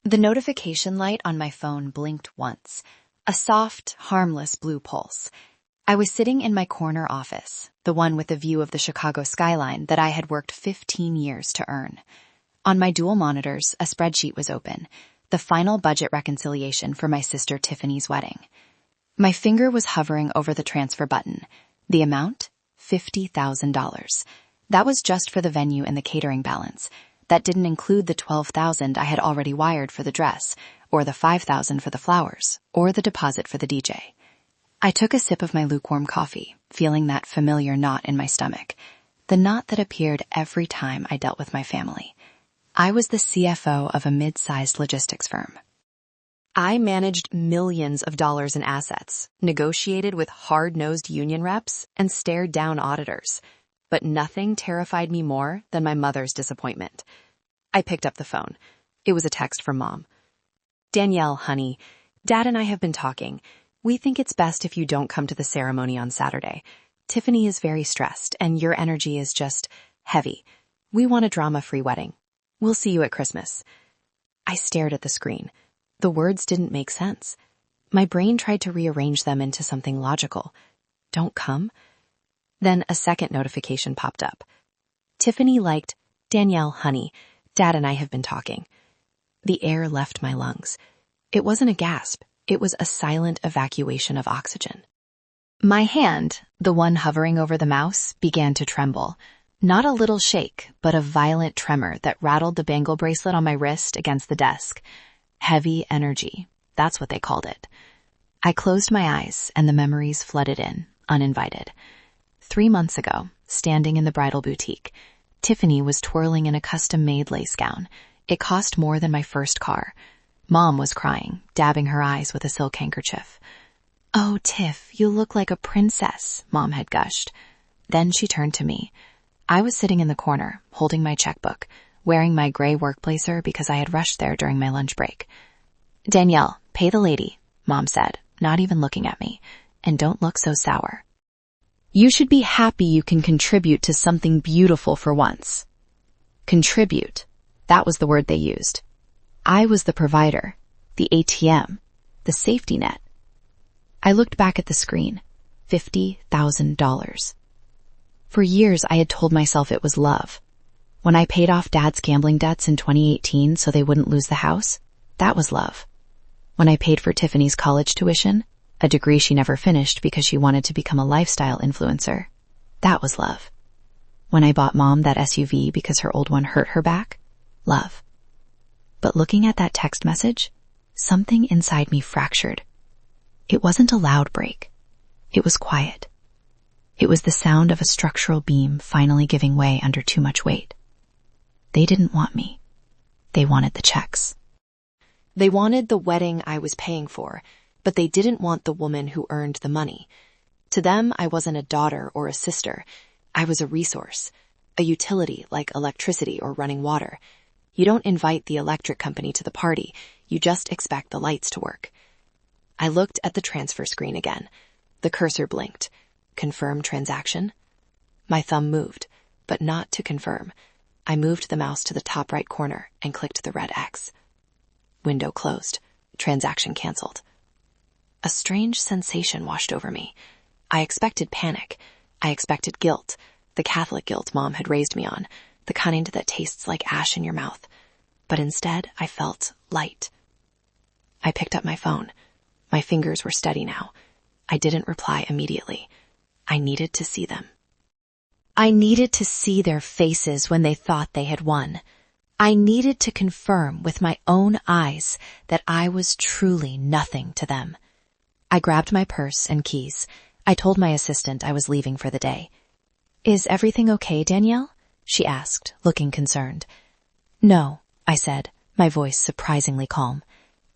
The notification light on my phone blinked once, a soft, harmless blue pulse. I was sitting in my corner office, the one with a view of the Chicago skyline that I had worked 15 years to earn. On my dual monitors, a spreadsheet was open, the final budget reconciliation for my sister Tiffany's wedding. My finger was hovering over the transfer button. The amount? $50,000. That was just for the venue and the catering balance. That didn't include the $12,000 I had already wired for the dress, or the $5,000 for the flowers, or the deposit for the DJ. I took a sip of my lukewarm coffee, feeling that familiar knot in my stomach, the knot that appeared every time I dealt with my family. I was the CFO of a mid-sized logistics firm. I managed millions of dollars in assets, negotiated with hard-nosed union reps, and stared down auditors. But nothing terrified me more than my mother's disappointment. I picked up the phone. It was a text from Mom. "Danielle, honey, Dad and I have been talking. We think it's best if you don't come to the ceremony on Saturday. Tiffany is very stressed, and your energy is just heavy. We want a drama-free wedding. We'll see you at Christmas." I stared at the screen. The words didn't make sense. My brain tried to rearrange them into something logical. Don't come? Then a second notification popped up. Tiffany liked, "Danielle, honey, Dad and I have been talking." The air left my lungs. It wasn't a gasp. It was a silent evacuation of oxygen. My hand, the one hovering over the mouse, began to tremble. Not a little shake, but a violent tremor that rattled the bangle bracelet on my wrist against the desk. Heavy energy. That's what they called it. I closed my eyes and the memories flooded in, uninvited. 3 months ago, standing in the bridal boutique, Tiffany was twirling in a custom-made lace gown. It cost more than my first car. Mom was crying, dabbing her eyes with a silk handkerchief. "Oh, Tiff, you look like a princess," Mom had gushed. Then she turned to me. I was sitting in the corner, holding my checkbook, wearing my gray work blazer because I had rushed there during my lunch break. "Danielle, pay the lady," Mom said, not even looking at me, "and don't look so sour. You should be happy you can contribute to something beautiful for once." Contribute. That was the word they used. I was the provider, the ATM, the safety net. I looked back at the screen. $50,000. For years, I had told myself it was love. When I paid off Dad's gambling debts in 2018 so they wouldn't lose the house, that was love. When I paid for Tiffany's college tuition, a degree she never finished because she wanted to become a lifestyle influencer, that was love. When I bought Mom that SUV because her old one hurt her back, love. But looking at that text message, something inside me fractured. It wasn't a loud break. It was quiet. It was the sound of a structural beam finally giving way under too much weight. They didn't want me. They wanted the checks. They wanted the wedding I was paying for, but they didn't want the woman who earned the money. To them, I wasn't a daughter or a sister. I was a resource, a utility like electricity or running water. You don't invite the electric company to the party. You just expect the lights to work. I looked at the transfer screen again. The cursor blinked. Confirm transaction? My thumb moved, but not to confirm. I moved the mouse to the top right corner and clicked the red X. Window closed. Transaction canceled. A strange sensation washed over me. I expected panic. I expected guilt, the Catholic guilt Mom had raised me on, the kind that tastes like ash in your mouth. But instead, I felt light. I picked up my phone. My fingers were steady now. I didn't reply immediately. I needed to see them. I needed to see their faces when they thought they had won. I needed to confirm with my own eyes that I was truly nothing to them. I grabbed my purse and keys. I told my assistant I was leaving for the day. "Is everything okay, Danielle?" she asked, looking concerned. "No," I said, my voice surprisingly calm.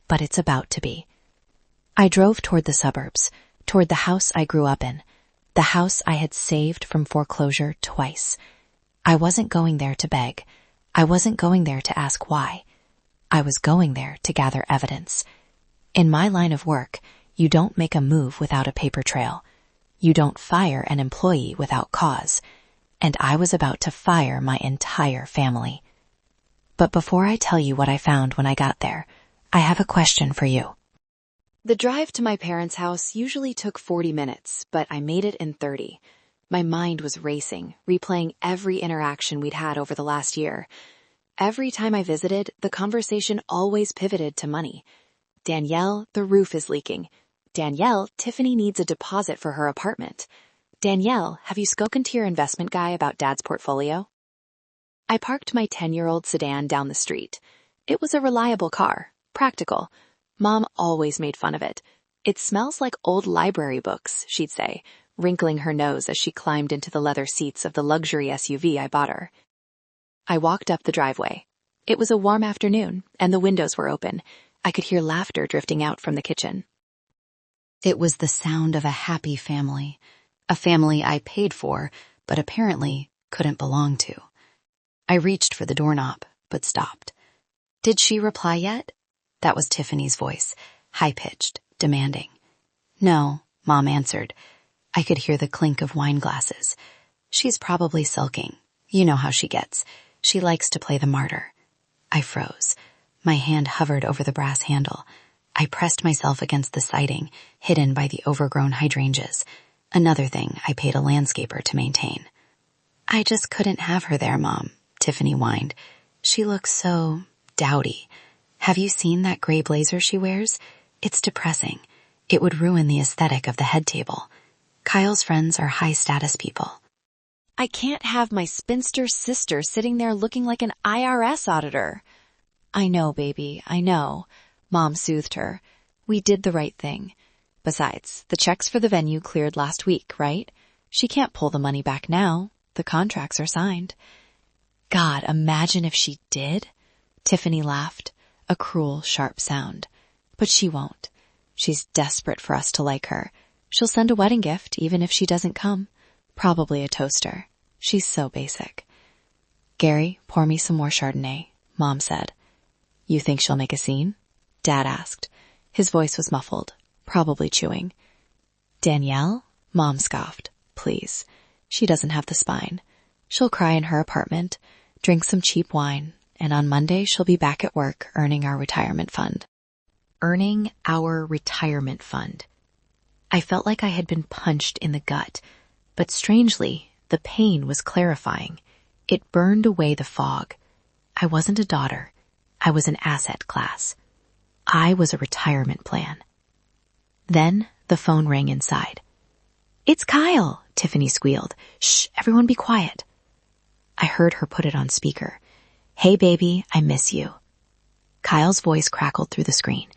"But it's about to be." I drove toward the suburbs, toward the house I grew up in. The house I had saved from foreclosure twice. I wasn't going there to beg. I wasn't going there to ask why. I was going there to gather evidence. In my line of work, you don't make a move without a paper trail. You don't fire an employee without cause. And I was about to fire my entire family. But before I tell you what I found when I got there, I have a question for you. The drive to my parents' house usually took 40 minutes, but I made it in 30. My mind was racing, replaying every interaction we'd had over the last year. Every time I visited, the conversation always pivoted to money. Danielle, the roof is leaking. Danielle, Tiffany needs a deposit for her apartment. Danielle, have you spoken to your investment guy about Dad's portfolio? I parked my 10-year-old sedan down the street. It was a reliable car, practical. Mom always made fun of it. It smells like old library books, she'd say, wrinkling her nose as she climbed into the leather seats of the luxury SUV I bought her. I walked up the driveway. It was a warm afternoon, and the windows were open. I could hear laughter drifting out from the kitchen. It was the sound of a happy family, a family I paid for, but apparently couldn't belong to. I reached for the doorknob, but stopped. Did she reply yet? That was Tiffany's voice, high-pitched, demanding. No, Mom answered. I could hear the clink of wine glasses. She's probably sulking. You know how she gets. She likes to play the martyr. I froze. My hand hovered over the brass handle. I pressed myself against the siding, hidden by the overgrown hydrangeas. Another thing I paid a landscaper to maintain. I just couldn't have her there, Mom, Tiffany whined. She looks so dowdy. Have you seen that gray blazer she wears? It's depressing. It would ruin the aesthetic of the head table. Kyle's friends are high-status people. I can't have my spinster sister sitting there looking like an IRS auditor. I know, baby, I know. Mom soothed her. We did the right thing. Besides, the checks for the venue cleared last week, right? She can't pull the money back now. The contracts are signed. God, imagine if she did. Tiffany laughed, a cruel, sharp sound. But she won't. She's desperate for us to like her. She'll send a wedding gift, even if she doesn't come. Probably a toaster. She's so basic. Gary, pour me some more Chardonnay, Mom said. You think she'll make a scene? Dad asked. His voice was muffled, probably chewing. Danielle? Mom scoffed. Please. She doesn't have the spine. She'll cry in her apartment, drink some cheap wine, and on Monday she'll be back at work earning our retirement fund. Earning our retirement fund. I felt like I had been punched in the gut, but strangely, the pain was clarifying. It burned away the fog. I wasn't a daughter. I was an asset class. I was a retirement plan. Then the phone rang inside. It's Kyle, Tiffany squealed. Shh, everyone be quiet. I heard her put it on speaker. Hey, baby, I miss you. Kyle's voice crackled through the screen.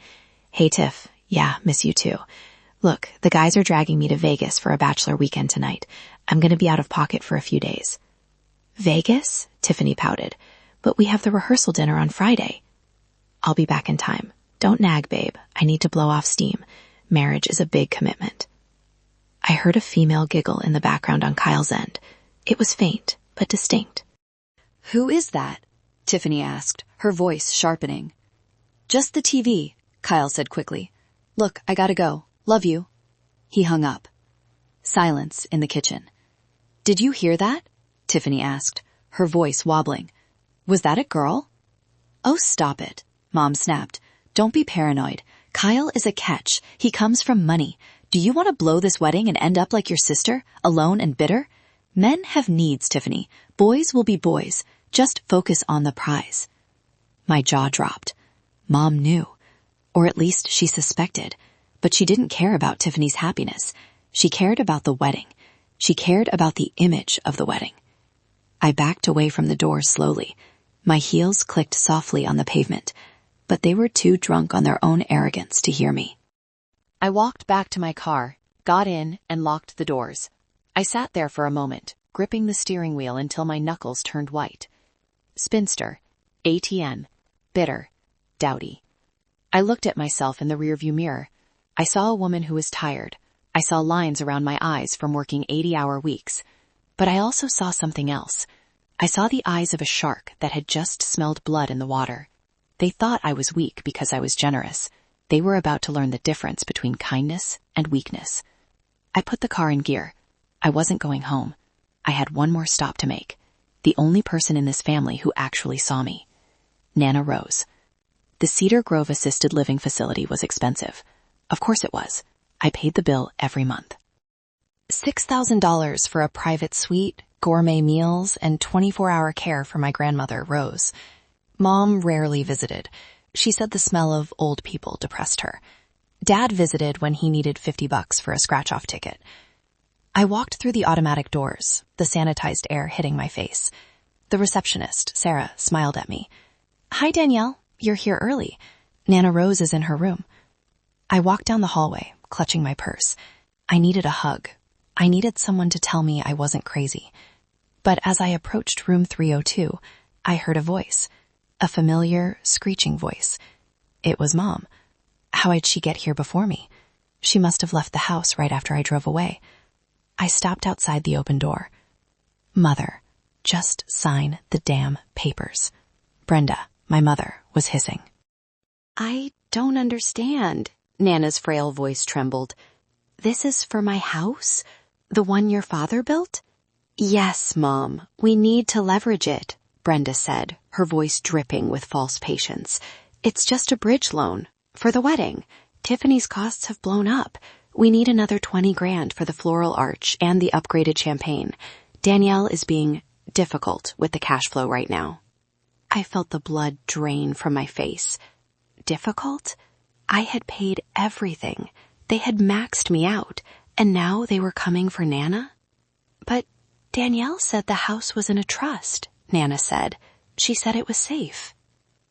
Hey, Tiff. Yeah, miss you too. Look, the guys are dragging me to Vegas for a bachelor weekend tonight. I'm going to be out of pocket for a few days. Vegas? Tiffany pouted. But we have the rehearsal dinner on Friday. I'll be back in time. Don't nag, babe. I need to blow off steam. Marriage is a big commitment. I heard a female giggle in the background on Kyle's end. It was faint, but distinct. Who is that? Tiffany asked, her voice sharpening. Just the TV, Kyle said quickly. Look, I gotta go. Love you. He hung up. Silence in the kitchen. Did you hear that? Tiffany asked, her voice wobbling. Was that a girl? Oh, stop it, Mom snapped. Don't be paranoid. Kyle is a catch. He comes from money. Do you want to blow this wedding and end up like your sister, alone and bitter? Men have needs, Tiffany. Boys will be boys. Just focus on the prize. My jaw dropped. Mom knew. Or at least she suspected. But she didn't care about Tiffany's happiness. She cared about the wedding. She cared about the image of the wedding. I backed away from the door slowly. My heels clicked softly on the pavement, but they were too drunk on their own arrogance to hear me. I walked back to my car, got in, and locked the doors. I sat there for a moment, gripping the steering wheel until my knuckles turned white. Spinster, ATM, bitter, dowdy. I looked at myself in the rearview mirror. I saw a woman who was tired. I saw lines around my eyes from working 80-hour weeks. But I also saw something else. I saw the eyes of a shark that had just smelled blood in the water. They thought I was weak because I was generous. They were about to learn the difference between kindness and weakness. I put the car in gear. I wasn't going home. I had one more stop to make. The only person in this family who actually saw me. Nana Rose. The Cedar Grove Assisted Living Facility was expensive. Of course it was. I paid the bill every month. $6,000 for a private suite, gourmet meals, and 24-hour care for my grandmother, Rose. Mom rarely visited. She said the smell of old people depressed her. Dad visited when he needed $50 for a scratch-off ticket. I walked through the automatic doors, the sanitized air hitting my face. The receptionist, Sarah, smiled at me. "Hi, Danielle. You're here early. Nana Rose is in her room." I walked down the hallway, clutching my purse. I needed a hug. I needed someone to tell me I wasn't crazy. But as I approached room 302, I heard a voice. A familiar, screeching voice. It was Mom. How had she get here before me? She must have left the house right after I drove away. I stopped outside the open door. "Mother, just sign the damn papers." Brenda, my mother, was hissing. "I don't understand." Nana's frail voice trembled. "This is for my house? The one your father built?" "Yes, Mom. We need to leverage it," Brenda said, her voice dripping with false patience. "It's just a bridge loan. For the wedding. Tiffany's costs have blown up. We need another $20,000 for the floral arch and the upgraded champagne. Danielle is being difficult with the cash flow right now." I felt the blood drain from my face. Difficult? I had paid everything. They had maxed me out, and now they were coming for Nana? "But Danielle said the house was in a trust," Nana said. "She said it was safe."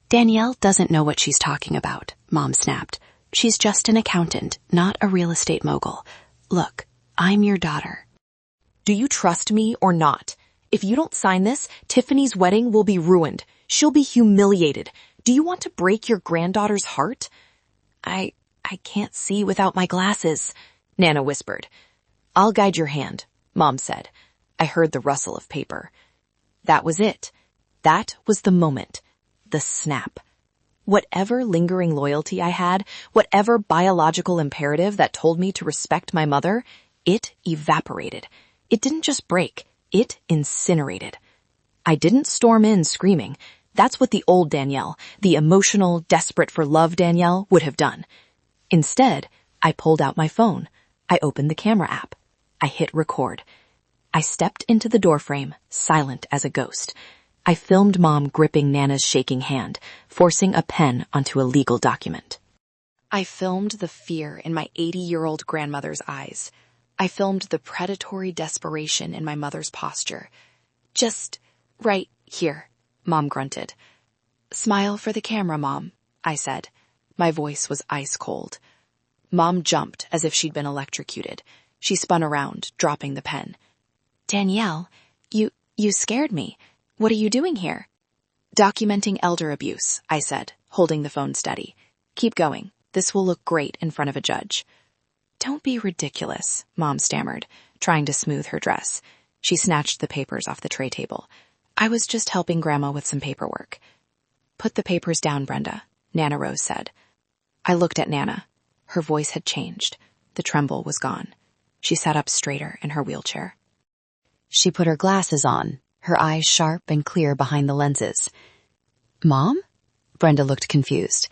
"Danielle doesn't know what she's talking about," Mom snapped. "She's just an accountant, not a real estate mogul. Look, I'm your daughter." "Do you trust me or not? If you don't sign this, Tiffany's wedding will be ruined. She'll be humiliated. Do you want to break your granddaughter's heart?" I can't see without my glasses," Nana whispered. "I'll guide your hand," Mom said. I heard the rustle of paper. That was it. That was the moment. The snap. Whatever lingering loyalty I had, whatever biological imperative that told me to respect my mother, it evaporated. It didn't just break. It incinerated. I didn't storm in screaming. That's what the old Danielle, the emotional, desperate for love Danielle, would have done. Instead, I pulled out my phone. I opened the camera app. I hit record. I stepped into the doorframe, silent as a ghost. I filmed Mom gripping Nana's shaking hand, forcing a pen onto a legal document. I filmed the fear in my 80-year-old grandmother's eyes. I filmed the predatory desperation in my mother's posture. "Just right here," Mom grunted. "Smile for the camera, Mom," I said. My voice was ice cold. Mom jumped as if she'd been electrocuted. She spun around, dropping the pen. "Danielle, you scared me. What are you doing here?" "Documenting elder abuse," I said, holding the phone steady. "Keep going. This will look great in front of a judge." "Don't be ridiculous," Mom stammered, trying to smooth her dress. She snatched the papers off the tray table. "I was just helping Grandma with some paperwork." "Put the papers down, Brenda," Nana Rose said. I looked at Nana. Her voice had changed. The tremble was gone. She sat up straighter in her wheelchair. She put her glasses on, her eyes sharp and clear behind the lenses. "Mom?" Brenda looked confused.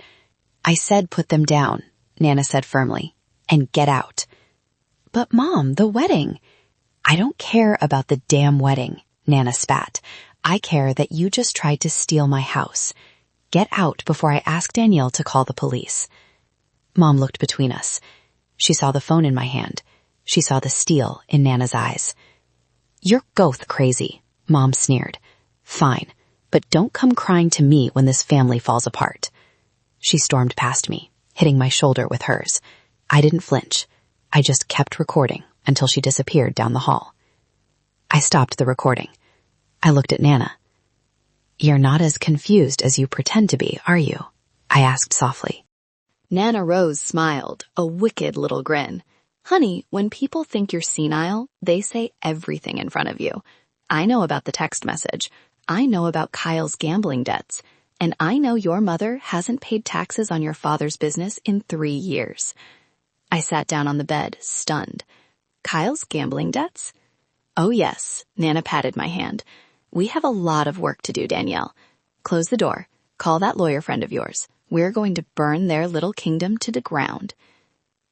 "I said put them down," Nana said firmly, "and get out." "But Mom, the wedding." "I don't care about the damn wedding," Nana spat. "I care that you just tried to steal my house. Get out before I ask Danielle to call the police." Mom looked between us. She saw the phone in my hand. She saw the steel in Nana's eyes. "You're both crazy," Mom sneered. "Fine, but don't come crying to me when this family falls apart." She stormed past me, hitting my shoulder with hers. I didn't flinch. I just kept recording until she disappeared down the hall. I stopped the recording. I looked at Nana. "You're not as confused as you pretend to be, are you?" I asked softly. Nana Rose smiled, a wicked little grin. "Honey, when people think you're senile, they say everything in front of you. I know about the text message. I know about Kyle's gambling debts. And I know your mother hasn't paid taxes on your father's business in 3 years." I sat down on the bed, stunned. "Kyle's gambling debts?" "Oh yes," Nana patted my hand. "We have a lot of work to do, Danielle. Close the door. Call that lawyer friend of yours. We're going to burn their little kingdom to the ground.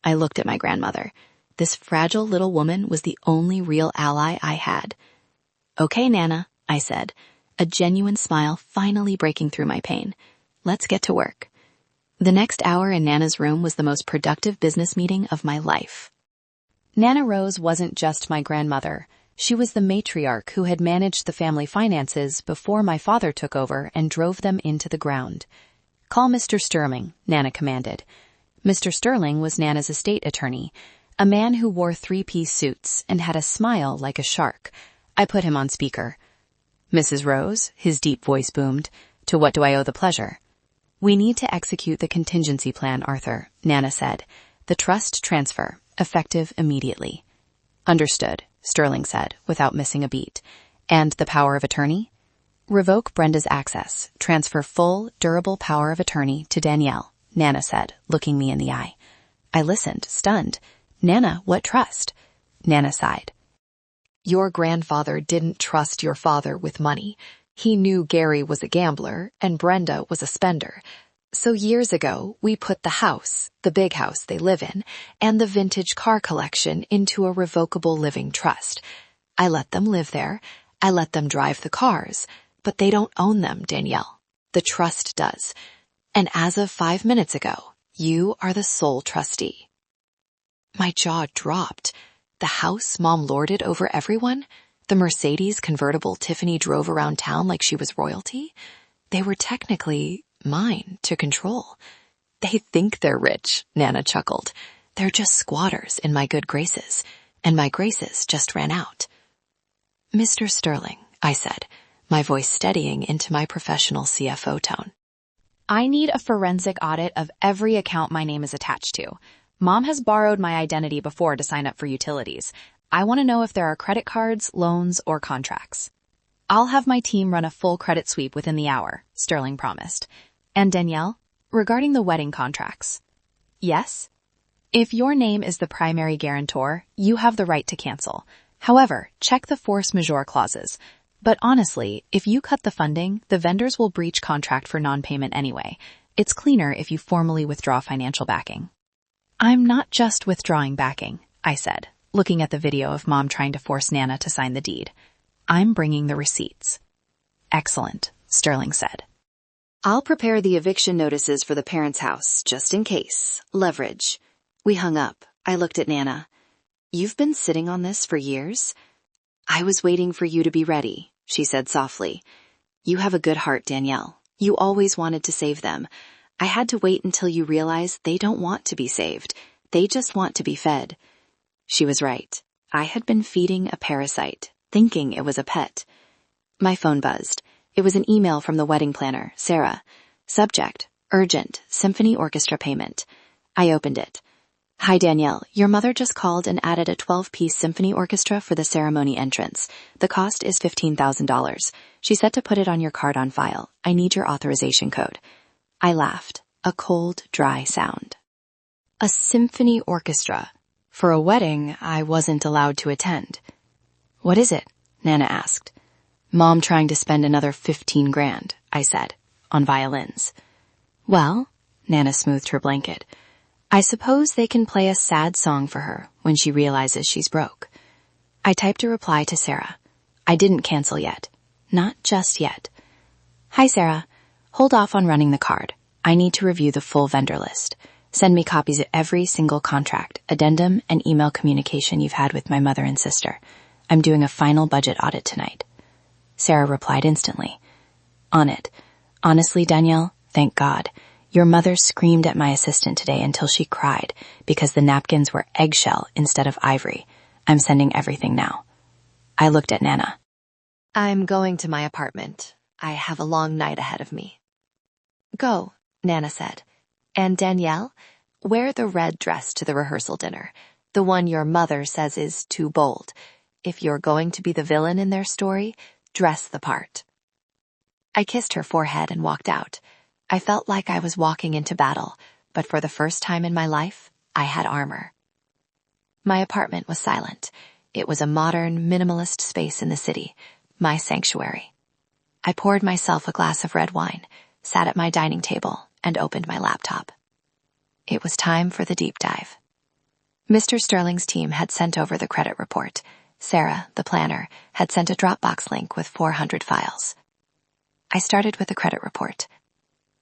I looked at my grandmother. This fragile little woman was the only real ally I had. Okay, Nana, I said, a genuine smile finally breaking through my pain. Let's get to work. The next hour in Nana's room was the most productive business meeting of my life. Nana Rose wasn't just my grandmother. She was the matriarch who had managed the family finances before my father took over and drove them into the ground. Call Mr. Sterling, Nana commanded. Mr. Sterling was Nana's estate attorney, a man who wore three-piece suits and had a smile like a shark. I put him on speaker. Mrs. Rose, his deep voice boomed, to what do I owe the pleasure? We need to execute the contingency plan, Arthur, Nana said. The trust transfer, effective immediately. Understood, Sterling said, without missing a beat. And the power of attorney? Revoke Brenda's access. Transfer full, durable power of attorney to Danielle, Nana said, looking me in the eye. I listened, stunned. Nana, what trust? Nana sighed. Your grandfather didn't trust your father with money. He knew Gary was a gambler and Brenda was a spender. So years ago, we put the house, the big house they live in, and the vintage car collection into a revocable living trust. I let them live there. I let them drive the cars. But they don't own them, Danielle. The trust does. And as of 5 minutes ago, you are the sole trustee. My jaw dropped. The house Mom lorded over everyone? The Mercedes convertible Tiffany drove around town like she was royalty? They were technically mine to control. They think they're rich, Nana chuckled. They're just squatters in my good graces, and my graces just ran out. Mr. Sterling, I said, my voice steadying into my professional CFO tone. I need a forensic audit of every account my name is attached to. Mom has borrowed my identity before to sign up for utilities. I want to know if there are credit cards, loans, or contracts. I'll have my team run a full credit sweep within the hour, Sterling promised. And Danielle, regarding the wedding contracts. Yes? If your name is the primary guarantor, you have the right to cancel. However, check the force majeure clauses. But honestly, if you cut the funding, the vendors will breach contract for non-payment anyway. It's cleaner if you formally withdraw financial backing. I'm not just withdrawing backing, I said, looking at the video of Mom trying to force Nana to sign the deed. I'm bringing the receipts. Excellent, Sterling said. I'll prepare the eviction notices for the parents' house, just in case. Leverage. We hung up. I looked at Nana. You've been sitting on this for years? I was waiting for you to be ready, she said softly. You have a good heart, Danielle. You always wanted to save them. I had to wait until you realize they don't want to be saved. They just want to be fed. She was right. I had been feeding a parasite, thinking it was a pet. My phone buzzed. It was an email from the wedding planner, Sarah. Subject, urgent, symphony orchestra payment. I opened it. Hi, Danielle. Your mother just called and added a 12-piece symphony orchestra for the ceremony entrance. The cost is $15,000. She said to put it on your card on file. I need your authorization code. I laughed. A cold, dry sound. A symphony orchestra. For a wedding, I wasn't allowed to attend. What is it? Nana asked. Mom trying to spend another $15,000, I said, on violins. Well, Nana smoothed her blanket. I suppose they can play a sad song for her when she realizes she's broke. I typed a reply to Sarah. I didn't cancel yet. Not just yet. Hi, Sarah. Hold off on running the card. I need to review the full vendor list. Send me copies of every single contract, addendum, and email communication you've had with my mother and sister. I'm doing a final budget audit tonight. Sarah replied instantly. On it. Honestly, Danielle, thank God. Your mother screamed at my assistant today until she cried because the napkins were eggshell instead of ivory. I'm sending everything now. I looked at Nana. I'm going to my apartment. I have a long night ahead of me. Go, Nana said. And Danielle, wear the red dress to the rehearsal dinner, the one your mother says is too bold. If you're going to be the villain in their story, dress the part. I kissed her forehead and walked out. I felt like I was walking into battle, but for the first time in my life, I had armor. My apartment was silent. It was a modern, minimalist space in the city, my sanctuary. I poured myself a glass of red wine, sat at my dining table, and opened my laptop. It was time for the deep dive. Mr. Sterling's team had sent over the credit report. Sarah, the planner, had sent a Dropbox link with 400 files. I started with the credit report.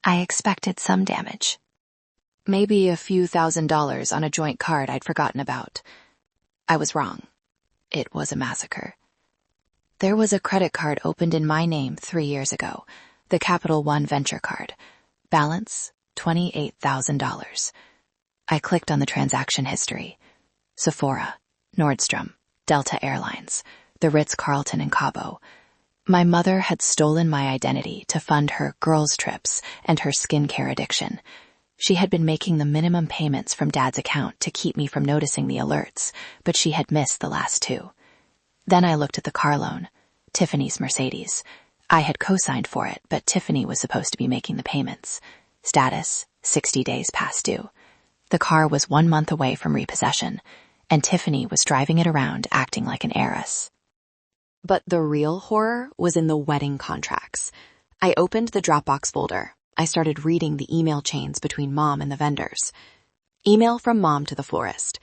I expected some damage. Maybe a few $1,000s on a joint card I'd forgotten about. I was wrong. It was a massacre. There was a credit card opened in my name 3 years ago, the Capital One Venture card. Balance, $28,000. I clicked on the transaction history. Sephora, Nordstrom, Delta Airlines, the Ritz-Carlton in Cabo. My mother had stolen my identity to fund her girls' trips and her skincare addiction. She had been making the minimum payments from Dad's account to keep me from noticing the alerts, but she had missed the last 2. Then I looked at the car loan, Tiffany's Mercedes. I had co-signed for it, but Tiffany was supposed to be making the payments. Status, 60 days past due. The car was 1 month away from repossession, and Tiffany was driving it around acting like an heiress. But the real horror was in the wedding contracts. I opened the Dropbox folder. I started reading the email chains between Mom and the vendors. Email from Mom to the florist.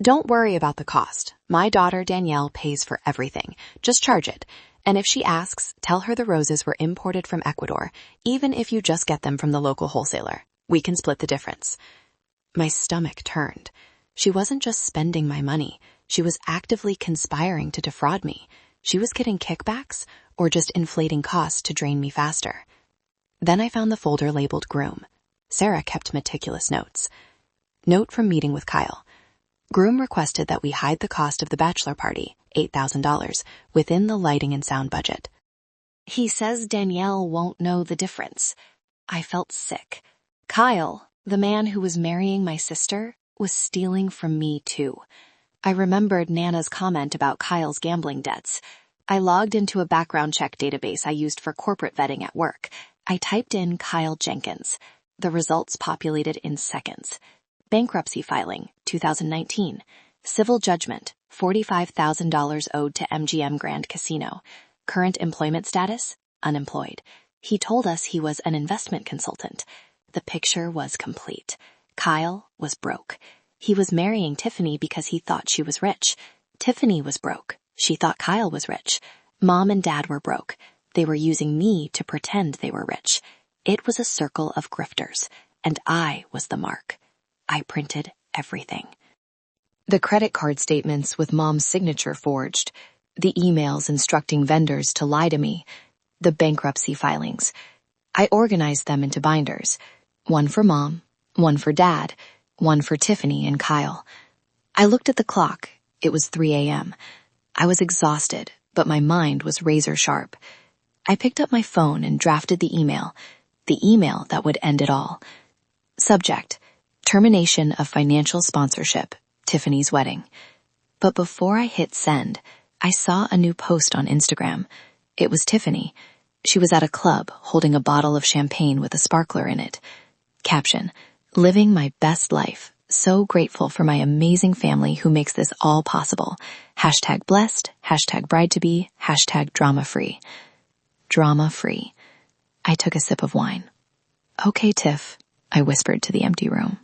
Don't worry about the cost. My daughter Danielle pays for everything. Just charge it. And if she asks, tell her the roses were imported from Ecuador, even if you just get them from the local wholesaler. We can split the difference. My stomach turned. She wasn't just spending my money. She was actively conspiring to defraud me. She was getting kickbacks or just inflating costs to drain me faster. Then I found the folder labeled Groom. Sarah kept meticulous notes. Note from meeting with Kyle. Groom requested that we hide the cost of the bachelor party, $8,000, within the lighting and sound budget. He says Danielle won't know the difference. I felt sick. Kyle, the man who was marrying my sister, was stealing from me too. I remembered Nana's comment about Kyle's gambling debts. I logged into a background check database I used for corporate vetting at work. I typed in Kyle Jenkins. The results populated in seconds. Bankruptcy filing, 2019. Civil judgment, $45,000 owed to MGM Grand Casino. Current employment status, unemployed. He told us he was an investment consultant. The picture was complete. Kyle was broke. He was marrying Tiffany because he thought she was rich. Tiffany was broke. She thought Kyle was rich. Mom and Dad were broke. They were using me to pretend they were rich. It was a circle of grifters, and I was the mark. I printed everything. The credit card statements with Mom's signature forged, the emails instructing vendors to lie to me, the bankruptcy filings. I organized them into binders, one for Mom, one for Dad, one for Tiffany and Kyle. I looked at the clock. It was 3 a.m. I was exhausted, but my mind was razor sharp. I picked up my phone and drafted the email that would end it all. Subject: termination of financial sponsorship, Tiffany's wedding. But before I hit send, I saw a new post on Instagram. It was Tiffany. She was at a club holding a bottle of champagne with a sparkler in it. Caption: living my best life. So grateful for my amazing family who makes this all possible. Hashtag blessed, hashtag bride to be, hashtag drama free. Drama free. I took a sip of wine. Okay, Tiff, I whispered to the empty room.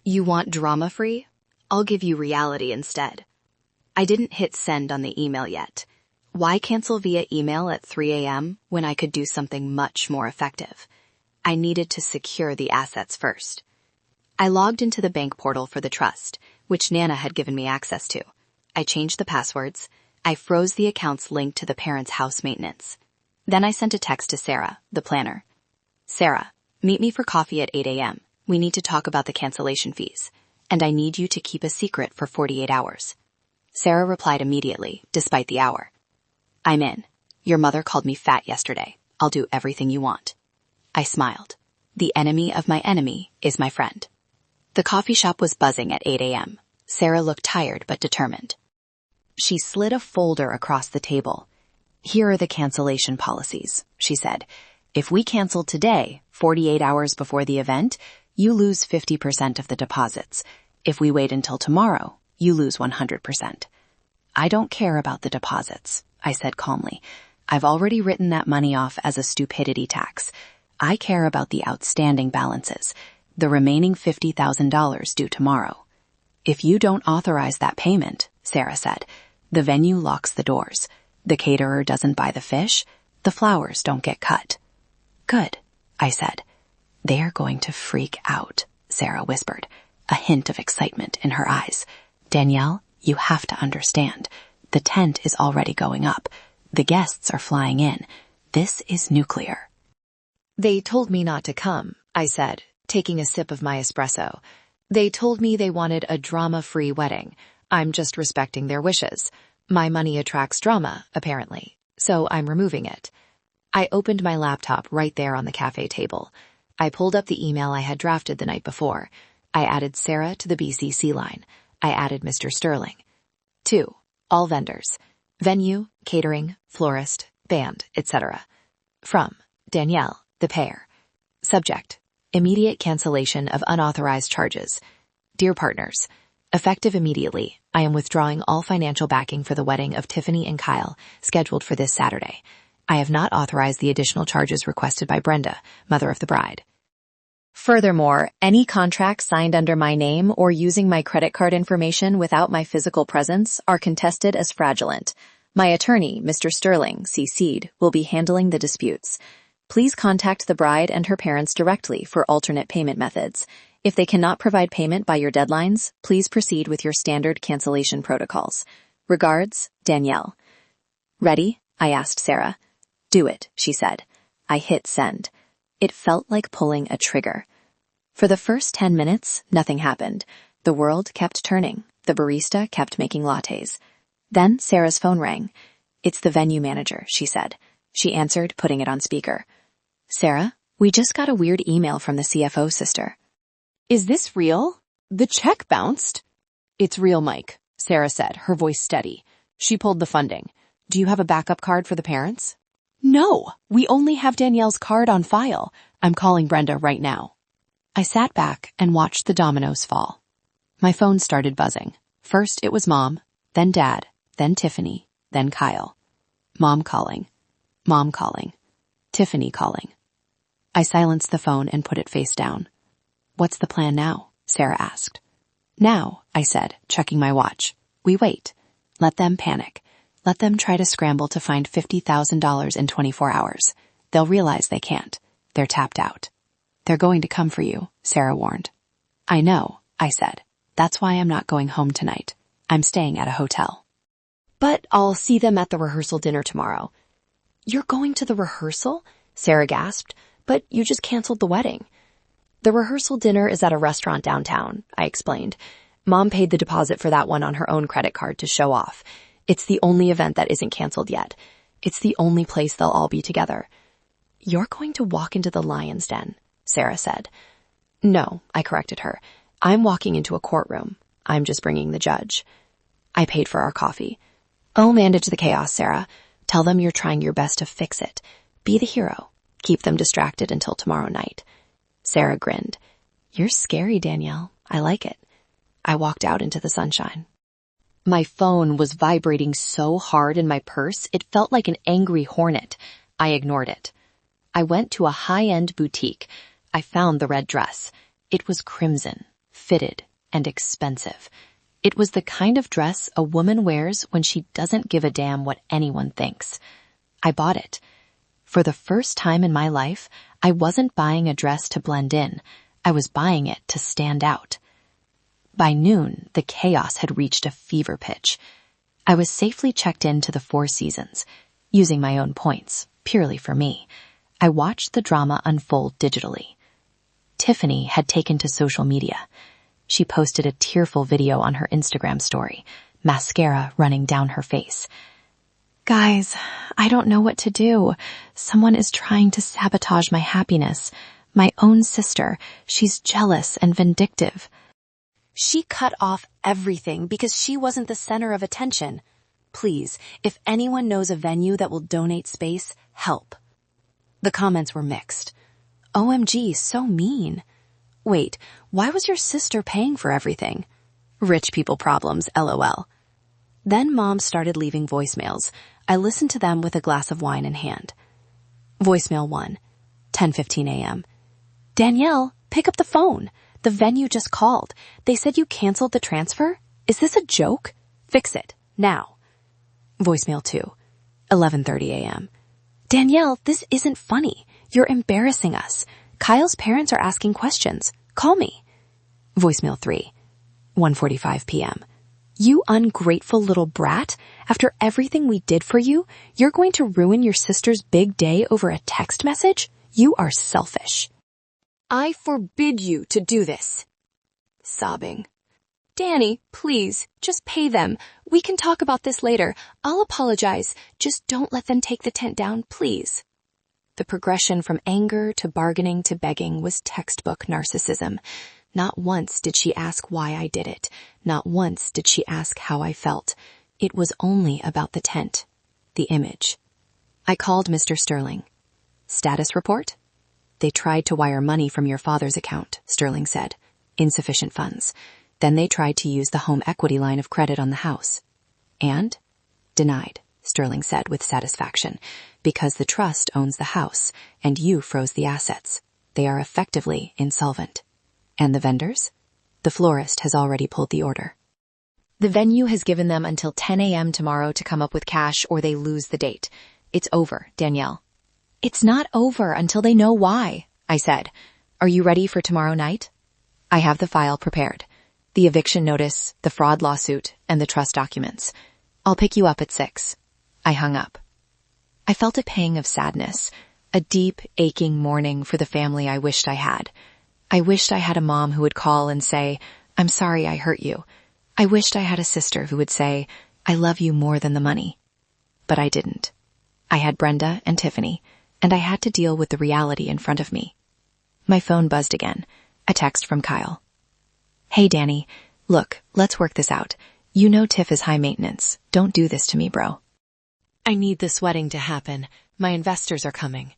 You want drama free? I'll give you reality instead. I didn't hit send on the email yet. Why cancel via email at 3 a.m. when I could do something much more effective? I needed to secure the assets first. I logged into the bank portal for the trust, which Nana had given me access to. I changed the passwords. I froze the accounts linked to the parents' house maintenance. Then I sent a text to Sarah, the planner. Sarah, meet me for coffee at 8 a.m. We need to talk about the cancellation fees, and I need you to keep a secret for 48 hours. Sarah replied immediately, despite the hour. I'm in. Your mother called me fat yesterday. I'll do everything you want. I smiled. The enemy of my enemy is my friend. The coffee shop was buzzing at 8 a.m. Sarah looked tired but determined. She slid a folder across the table. Here are the cancellation policies, she said. If we cancel today, 48 hours before the event, you lose 50% of the deposits. If we wait until tomorrow, you lose 100%. I don't care about the deposits, I said calmly. I've already written that money off as a stupidity tax. I care about the outstanding balances, the remaining $50,000 due tomorrow. If you don't authorize that payment, Sarah said, the venue locks the doors. The caterer doesn't buy the fish. The flowers don't get cut. Good, I said. They're going to freak out, Sarah whispered, a hint of excitement in her eyes. Danielle, you have to understand. The tent is already going up. The guests are flying in. This is nuclear. They told me not to come, I said, taking a sip of my espresso. They told me they wanted a drama-free wedding. I'm just respecting their wishes. My money attracts drama, apparently, so I'm removing it. I opened my laptop right there on the cafe table. I pulled up the email I had drafted the night before. I added Sarah to the BCC line. I added Mr. Sterling. 2. All vendors. Venue, catering, florist, band, etc. From Danielle, the payer. Subject: immediate cancellation of unauthorized charges. Dear partners, effective immediately, I am withdrawing all financial backing for the wedding of Tiffany and Kyle, scheduled for this Saturday. I have not authorized the additional charges requested by Brenda, mother of the bride. Furthermore, any contracts signed under my name or using my credit card information without my physical presence are contested as fraudulent. My attorney, Mr. Sterling, CC'd, will be handling the disputes. Please contact the bride and her parents directly for alternate payment methods. If they cannot provide payment by your deadlines, please proceed with your standard cancellation protocols. Regards, Danielle. Ready? I asked Sarah. Do it, she said. I hit send. It felt like pulling a trigger. For the first 10 minutes, nothing happened. The world kept turning. The barista kept making lattes. Then Sarah's phone rang. It's the venue manager, she said. She answered, putting it on speaker. Sarah, we just got a weird email from the CFO sister. Is this real? The check bounced. It's real, Mike, Sarah said, her voice steady. She pulled the funding. Do you have a backup card for the parents? No, we only have Danielle's card on file. I'm calling Brenda right now. I sat back and watched the dominoes fall. My phone started buzzing. First it was Mom, then Dad, then Tiffany, then Kyle. Mom calling, Tiffany calling. I silenced the phone and put it face down. What's the plan now? Sarah asked. Now, I said, checking my watch. We wait. Let them panic. Let them try to scramble to find $50,000 in 24 hours. They'll realize they can't. They're tapped out. They're going to come for you, Sarah warned. I know, I said. That's why I'm not going home tonight. I'm staying at a hotel. But I'll see them at the rehearsal dinner tomorrow. You're going to the rehearsal? Sarah gasped. But you just canceled the wedding. The rehearsal dinner is at a restaurant downtown, I explained. Mom paid the deposit for that one on her own credit card to show off. It's the only event that isn't canceled yet. It's the only place they'll all be together. You're going to walk into the lion's den, Sarah said. No, I corrected her. I'm walking into a courtroom. I'm just bringing the judge. I paid for our coffee. I'll manage the chaos, Sarah. Tell them you're trying your best to fix it. Be the hero. Keep them distracted until tomorrow night. Sarah grinned. You're scary, Danielle. I like it. I walked out into the sunshine. My phone was vibrating so hard in my purse, it felt like an angry hornet. I ignored it. I went to a high-end boutique. I found the red dress. It was crimson, fitted, and expensive. It was the kind of dress a woman wears when she doesn't give a damn what anyone thinks. I bought it. For the first time in my life, I wasn't buying a dress to blend in. I was buying it to stand out. By noon, the chaos had reached a fever pitch. I was safely checked into the Four Seasons, using my own points, purely for me. I watched the drama unfold digitally. Tiffany had taken to social media. She posted a tearful video on her Instagram story, mascara running down her face. Guys, I don't know what to do. Someone is trying to sabotage my happiness. My own sister. She's jealous and vindictive. She cut off everything because she wasn't the center of attention. Please, if anyone knows a venue that will donate space, help. The comments were mixed. OMG, so mean. Wait, why was your sister paying for everything? Rich people problems, LOL. Then Mom started leaving voicemails. I listened to them with a glass of wine in hand. Voicemail 1. 10:15 a.m. Danielle, pick up the phone. The venue just called. They said you canceled the transfer? Is this a joke? Fix it, now. Voicemail 2, 11:30 a.m. Danielle, this isn't funny. You're embarrassing us. Kyle's parents are asking questions. Call me. Voicemail 3, 1:45 p.m. You ungrateful little brat. After everything we did for you, you're going to ruin your sister's big day over a text message? You are selfish. I forbid you to do this. Sobbing. Danny, please, just pay them. We can talk about this later. I'll apologize. Just don't let them take the tent down, please. The progression from anger to bargaining to begging was textbook narcissism. Not once did she ask why I did it. Not once did she ask how I felt. It was only about the tent, the image. I called Mr. Sterling. Status report? They tried to wire money from your father's account, Sterling said. Insufficient funds. Then they tried to use the home equity line of credit on the house. And? Denied, Sterling said with satisfaction, because the trust owns the house, and you froze the assets. They are effectively insolvent. And the vendors? The florist has already pulled the order. The venue has given them until 10 a.m. tomorrow to come up with cash or they lose the date. It's over, Danielle. It's not over until they know why, I said. Are you ready for tomorrow night? I have the file prepared. The eviction notice, the fraud lawsuit, and the trust documents. I'll pick you up at 6. I hung up. I felt a pang of sadness, a deep, aching mourning for the family I wished I had. I wished I had a mom who would call and say, I'm sorry I hurt you. I wished I had a sister who would say, I love you more than the money. But I didn't. I had Brenda and Tiffany, and I had to deal with the reality in front of me. My phone buzzed again. A text from Kyle. Hey, Danny. Look, let's work this out. You know Tiff is high maintenance. Don't do this to me, bro. I need this wedding to happen. My investors are coming.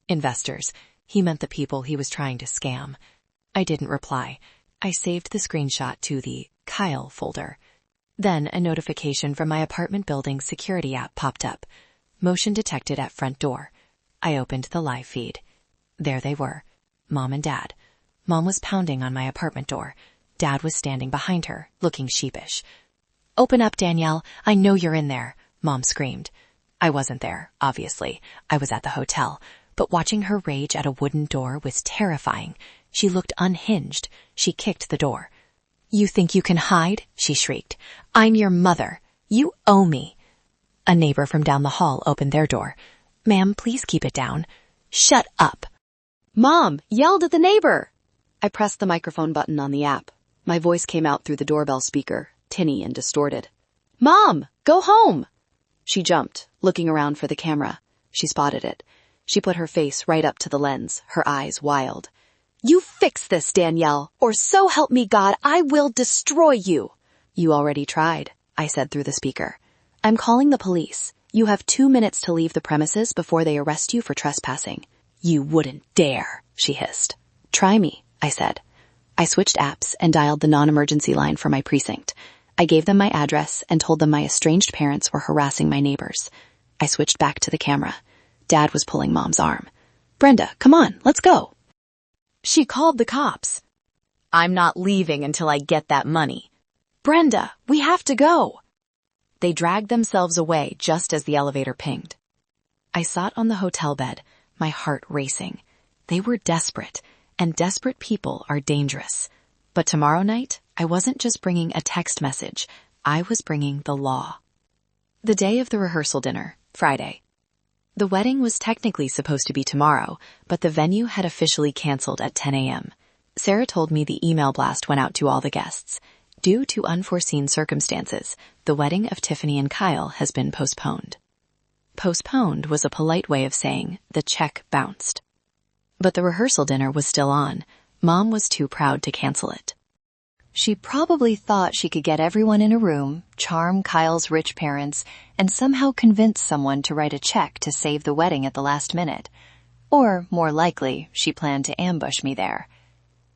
Investors. He meant the people he was trying to scam. I didn't reply. I saved the screenshot to the Kyle folder. Then a notification from my apartment building's security app popped up. Motion detected at front door. I opened the live feed. There they were. Mom and Dad. Mom was pounding on my apartment door. Dad was standing behind her, looking sheepish. Open up, Danielle. I know you're in there, Mom screamed. I wasn't there, obviously. I was at the hotel. But watching her rage at a wooden door was terrifying. She looked unhinged. She kicked the door. You think you can hide? She shrieked. I'm your mother. You owe me. A neighbor from down the hall opened their door. Ma'am, please keep it down. Shut up. Mom yelled at the neighbor. I pressed the microphone button on the app. My voice came out through the doorbell speaker, tinny and distorted. Mom, go home. She jumped, looking around for the camera. She spotted it. She put her face right up to the lens, her eyes wild. You fix this, Danielle, or so help me God, I will destroy you. You already tried, I said through the speaker. I'm calling the police. You have 2 minutes to leave the premises before they arrest you for trespassing. You wouldn't dare, she hissed. Try me, I said. I switched apps and dialed the non-emergency line for my precinct. I gave them my address and told them my estranged parents were harassing my neighbors. I switched back to the camera. Dad was pulling Mom's arm. Brenda, come on, let's go. She called the cops. I'm not leaving until I get that money. Brenda, we have to go. They dragged themselves away just as the elevator pinged. I sat on the hotel bed, my heart racing. They were desperate, and desperate people are dangerous. But tomorrow night, I wasn't just bringing a text message. I was bringing the law. The day of the rehearsal dinner, Friday. The wedding was technically supposed to be tomorrow, but the venue had officially canceled at 10 a.m. Sarah told me the email blast went out to all the guests. Due to unforeseen circumstances, the wedding of Tiffany and Kyle has been postponed. Postponed was a polite way of saying the check bounced. But the rehearsal dinner was still on. Mom was too proud to cancel it. She probably thought she could get everyone in a room, charm Kyle's rich parents, and somehow convince someone to write a check to save the wedding at the last minute. Or, more likely, she planned to ambush me there.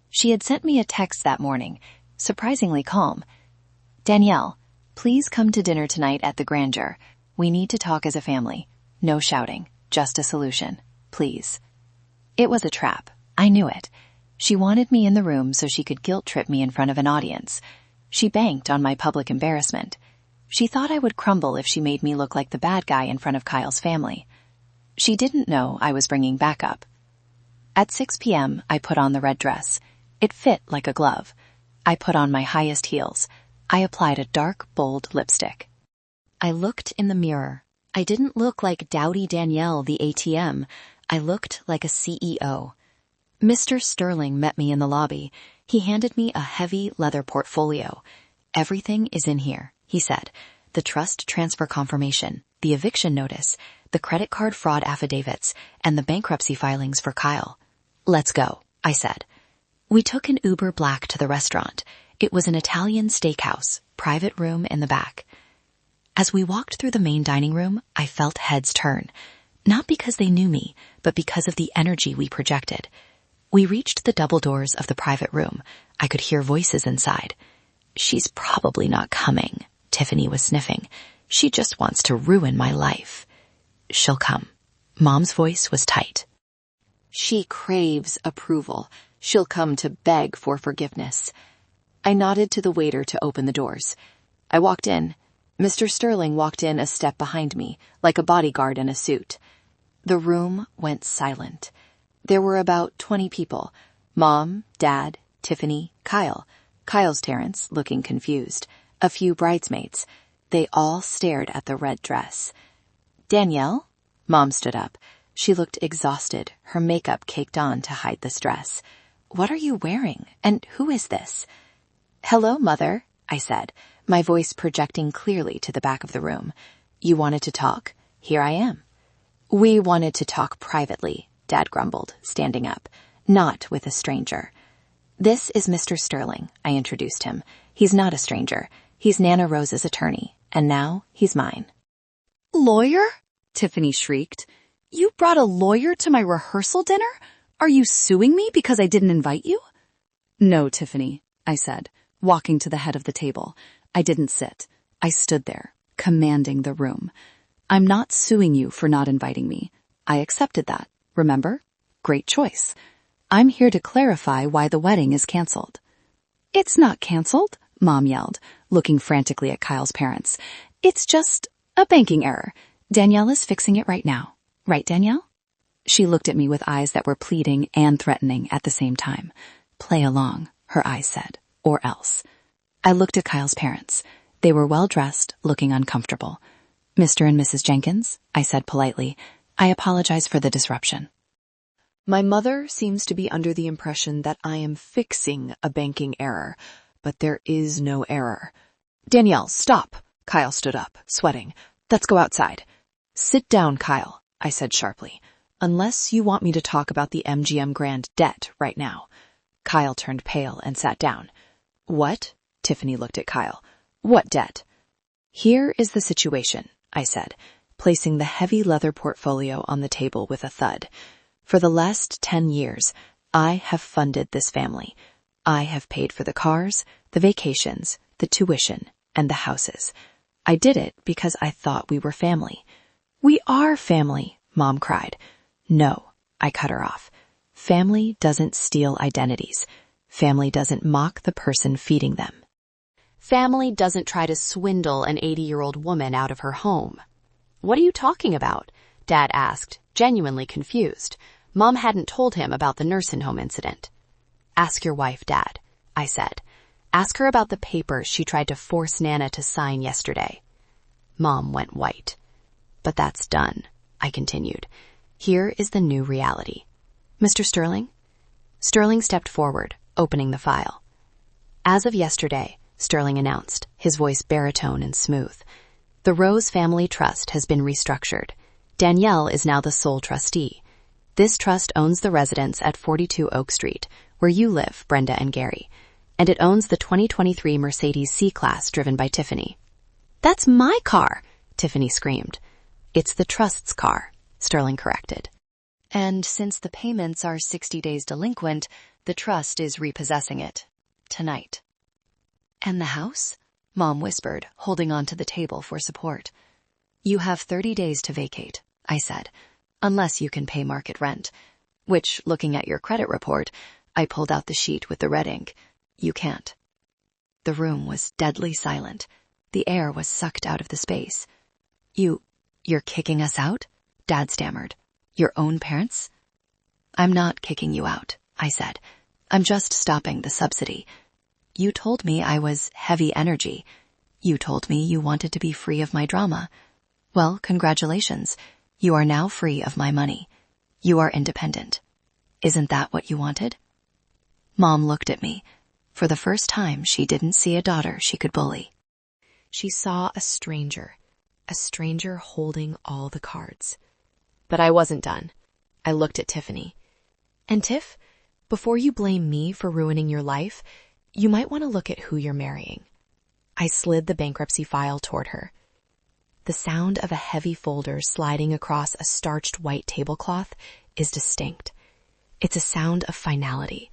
She had sent me a text that morning, surprisingly calm. Danielle, please come to dinner tonight at the Grandeur. We need to talk as a family. No shouting, just a solution. Please. It was a trap. I knew it. She wanted me in the room so she could guilt trip me in front of an audience. She banked on my public embarrassment. She thought I would crumble if she made me look like the bad guy in front of Kyle's family. She didn't know I was bringing backup. At 6 p.m., I put on the red dress. It fit like a glove. I put on my highest heels. I applied a dark, bold lipstick. I looked in the mirror. I didn't look like Dowdy Danielle, the ATM. I looked like a CEO. Mr. Sterling met me in the lobby. He handed me a heavy leather portfolio. "Everything is in here," he said. "The trust transfer confirmation, the eviction notice, the credit card fraud affidavits, and the bankruptcy filings for Kyle." "Let's go," I said. We took an Uber Black to the restaurant. It was an Italian steakhouse, private room in the back. As we walked through the main dining room, I felt heads turn. Not because they knew me, but because of the energy we projected. We reached the double doors of the private room. I could hear voices inside. "She's probably not coming," Tiffany was sniffing. "She just wants to ruin my life." "She'll come." Mom's voice was tight. "She craves approval. She'll come to beg for forgiveness." I nodded to the waiter to open the doors. I walked in. Mr. Sterling walked in a step behind me, like a bodyguard in a suit. The room went silent. There were about 20 people. Mom, Dad, Tiffany, Kyle. Kyle's parents, looking confused. A few bridesmaids. They all stared at the red dress. "Danielle?" Mom stood up. She looked exhausted, her makeup caked on to hide the stress. "What are you wearing? And who is this?" "Hello, Mother," I said, my voice projecting clearly to the back of the room. "You wanted to talk? Here I am." "We wanted to talk privately," Dad grumbled, standing up. "Not with a stranger." "This is Mr. Sterling," I introduced him. "He's not a stranger. He's Nana Rose's attorney, and now he's mine." "Lawyer?" Tiffany shrieked. "You brought a lawyer to my rehearsal dinner? Are you suing me because I didn't invite you?" "No, Tiffany," I said, walking to the head of the table. I didn't sit. I stood there, commanding the room. "I'm not suing you for not inviting me. I accepted that. Remember? Great choice. I'm here to clarify why the wedding is canceled." "It's not canceled," Mom yelled, looking frantically at Kyle's parents. "It's just a banking error. Danielle is fixing it right now. Right, Danielle?" She looked at me with eyes that were pleading and threatening at the same time. "Play along," her eyes said, "or else." I looked at Kyle's parents. They were well-dressed, looking uncomfortable. "Mr. and Mrs. Jenkins," I said politely, "I apologize for the disruption." My mother seems to be under the impression that I am fixing a banking error, but there is no error. "Danielle, stop!" Kyle stood up, sweating. "Let's go outside." "Sit down, Kyle," I said sharply, "unless you want me to talk about the MGM Grand debt right now." Kyle turned pale and sat down. "What?" Tiffany looked at Kyle. "What debt?" "Here is the situation," I said, placing the heavy leather portfolio on the table with a thud. "For the last 10 years, I have funded this family. I have paid for the cars, the vacations, the tuition, and the houses. I did it because I thought we were family." "We are family," Mom cried. "No," I cut her off. "Family doesn't steal identities. Family doesn't mock the person feeding them. Family doesn't try to swindle an 80-year-old woman out of her home." "What are you talking about?" Dad asked, genuinely confused. Mom hadn't told him about the nursing home incident. "Ask your wife, Dad," I said. "Ask her about the papers she tried to force Nana to sign yesterday." Mom went white. "But that's done," I continued. "Here is the new reality. Mr. Sterling?" Sterling stepped forward, opening the file. "As of yesterday," Sterling announced, his voice baritone and smooth, "the Rose Family Trust has been restructured. Danielle is now the sole trustee. This trust owns the residence at 42 Oak Street, where you live, Brenda and Gary, and it owns the 2023 Mercedes C-Class driven by Tiffany." "That's my car!" Tiffany screamed. "It's the trust's car," Sterling corrected. "And since the payments are 60 days delinquent, the trust is repossessing it. Tonight." "And the house?" Mom whispered, holding onto the table for support. "You have 30 days to vacate," I said, "unless you can pay market rent. Which, looking at your credit report, I pulled out the sheet with the red ink. You can't. The room was deadly silent. The air was sucked out of the space. You're kicking us out? Dad stammered. Your own parents? I'm not kicking you out, I said. I'm just stopping the subsidy. You told me I was heavy energy. You told me you wanted to be free of my drama. Well, congratulations. You are now free of my money. You are independent. Isn't that what you wanted? Mom looked at me. For the first time, she didn't see a daughter she could bully. She saw a stranger holding all the cards. But I wasn't done. I looked at Tiffany. And Tiff, before you blame me for ruining your life, you might want to look at who you're marrying. I slid the bankruptcy file toward her. The sound of a heavy folder sliding across a starched white tablecloth is distinct. It's a sound of finality,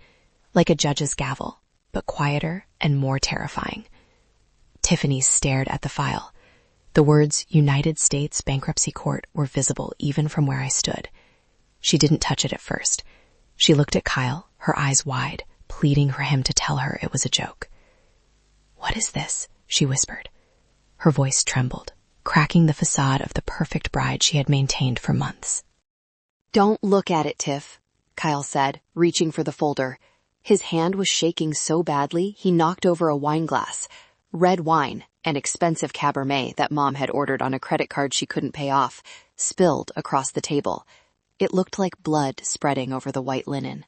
like a judge's gavel, but quieter and more terrifying. Tiffany stared at the file. The words United States Bankruptcy Court were visible even from where I stood. She didn't touch it at first. She looked at Kyle, her eyes wide, pleading for him to tell her it was a joke. "What is this?" she whispered. Her voice trembled, cracking the facade of the perfect bride she had maintained for months. Don't look at it, Tiff, Kyle said, reaching for the folder. His hand was shaking so badly he knocked over a wine glass. Red wine, an expensive Cabernet that Mom had ordered on a credit card she couldn't pay off, spilled across the table. It looked like blood spreading over the white linen.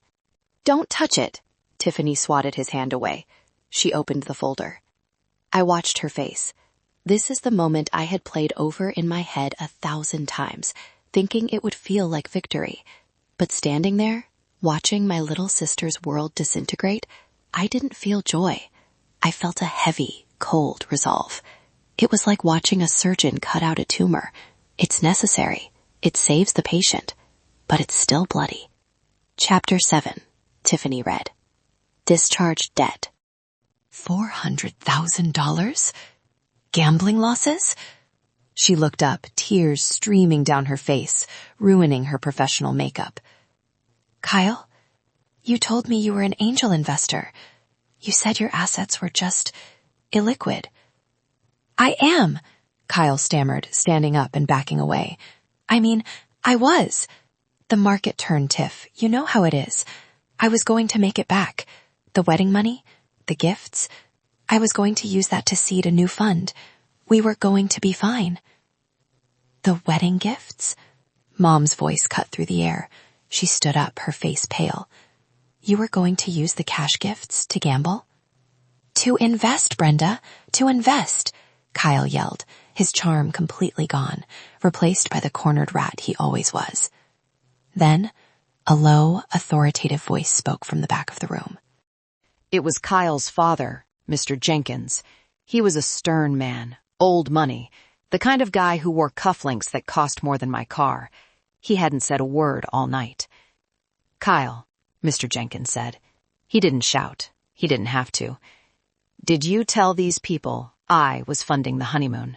Don't touch it. Tiffany swatted his hand away. She opened the folder. I watched her face. This is the moment I had played over in my head 1,000 times, thinking it would feel like victory. But standing there, watching my little sister's world disintegrate, I didn't feel joy. I felt a heavy, cold resolve. It was like watching a surgeon cut out a tumor. It's necessary. It saves the patient. But it's still bloody. Chapter 7, Tiffany read. Discharged debt. $400,000? Gambling losses? She looked up, tears streaming down her face, ruining her professional makeup. Kyle, you told me you were an angel investor. You said your assets were just illiquid. I am, Kyle stammered, standing up and backing away. I mean, I was. The market turned, Tiff. You know how it is. I was going to make it back. The wedding money, the gifts. I was going to use that to seed a new fund. We were going to be fine. The wedding gifts? Mom's voice cut through the air. She stood up, her face pale. You were going to use the cash gifts to gamble? To invest, Brenda. To invest, Kyle yelled, his charm completely gone, replaced by the cornered rat he always was. Then, a low, authoritative voice spoke from the back of the room. It was Kyle's father, Mr. Jenkins. He was a stern man, old money, the kind of guy who wore cufflinks that cost more than my car. He hadn't said a word all night. Kyle, Mr. Jenkins said. He didn't shout. He didn't have to. Did you tell these people I was funding the honeymoon?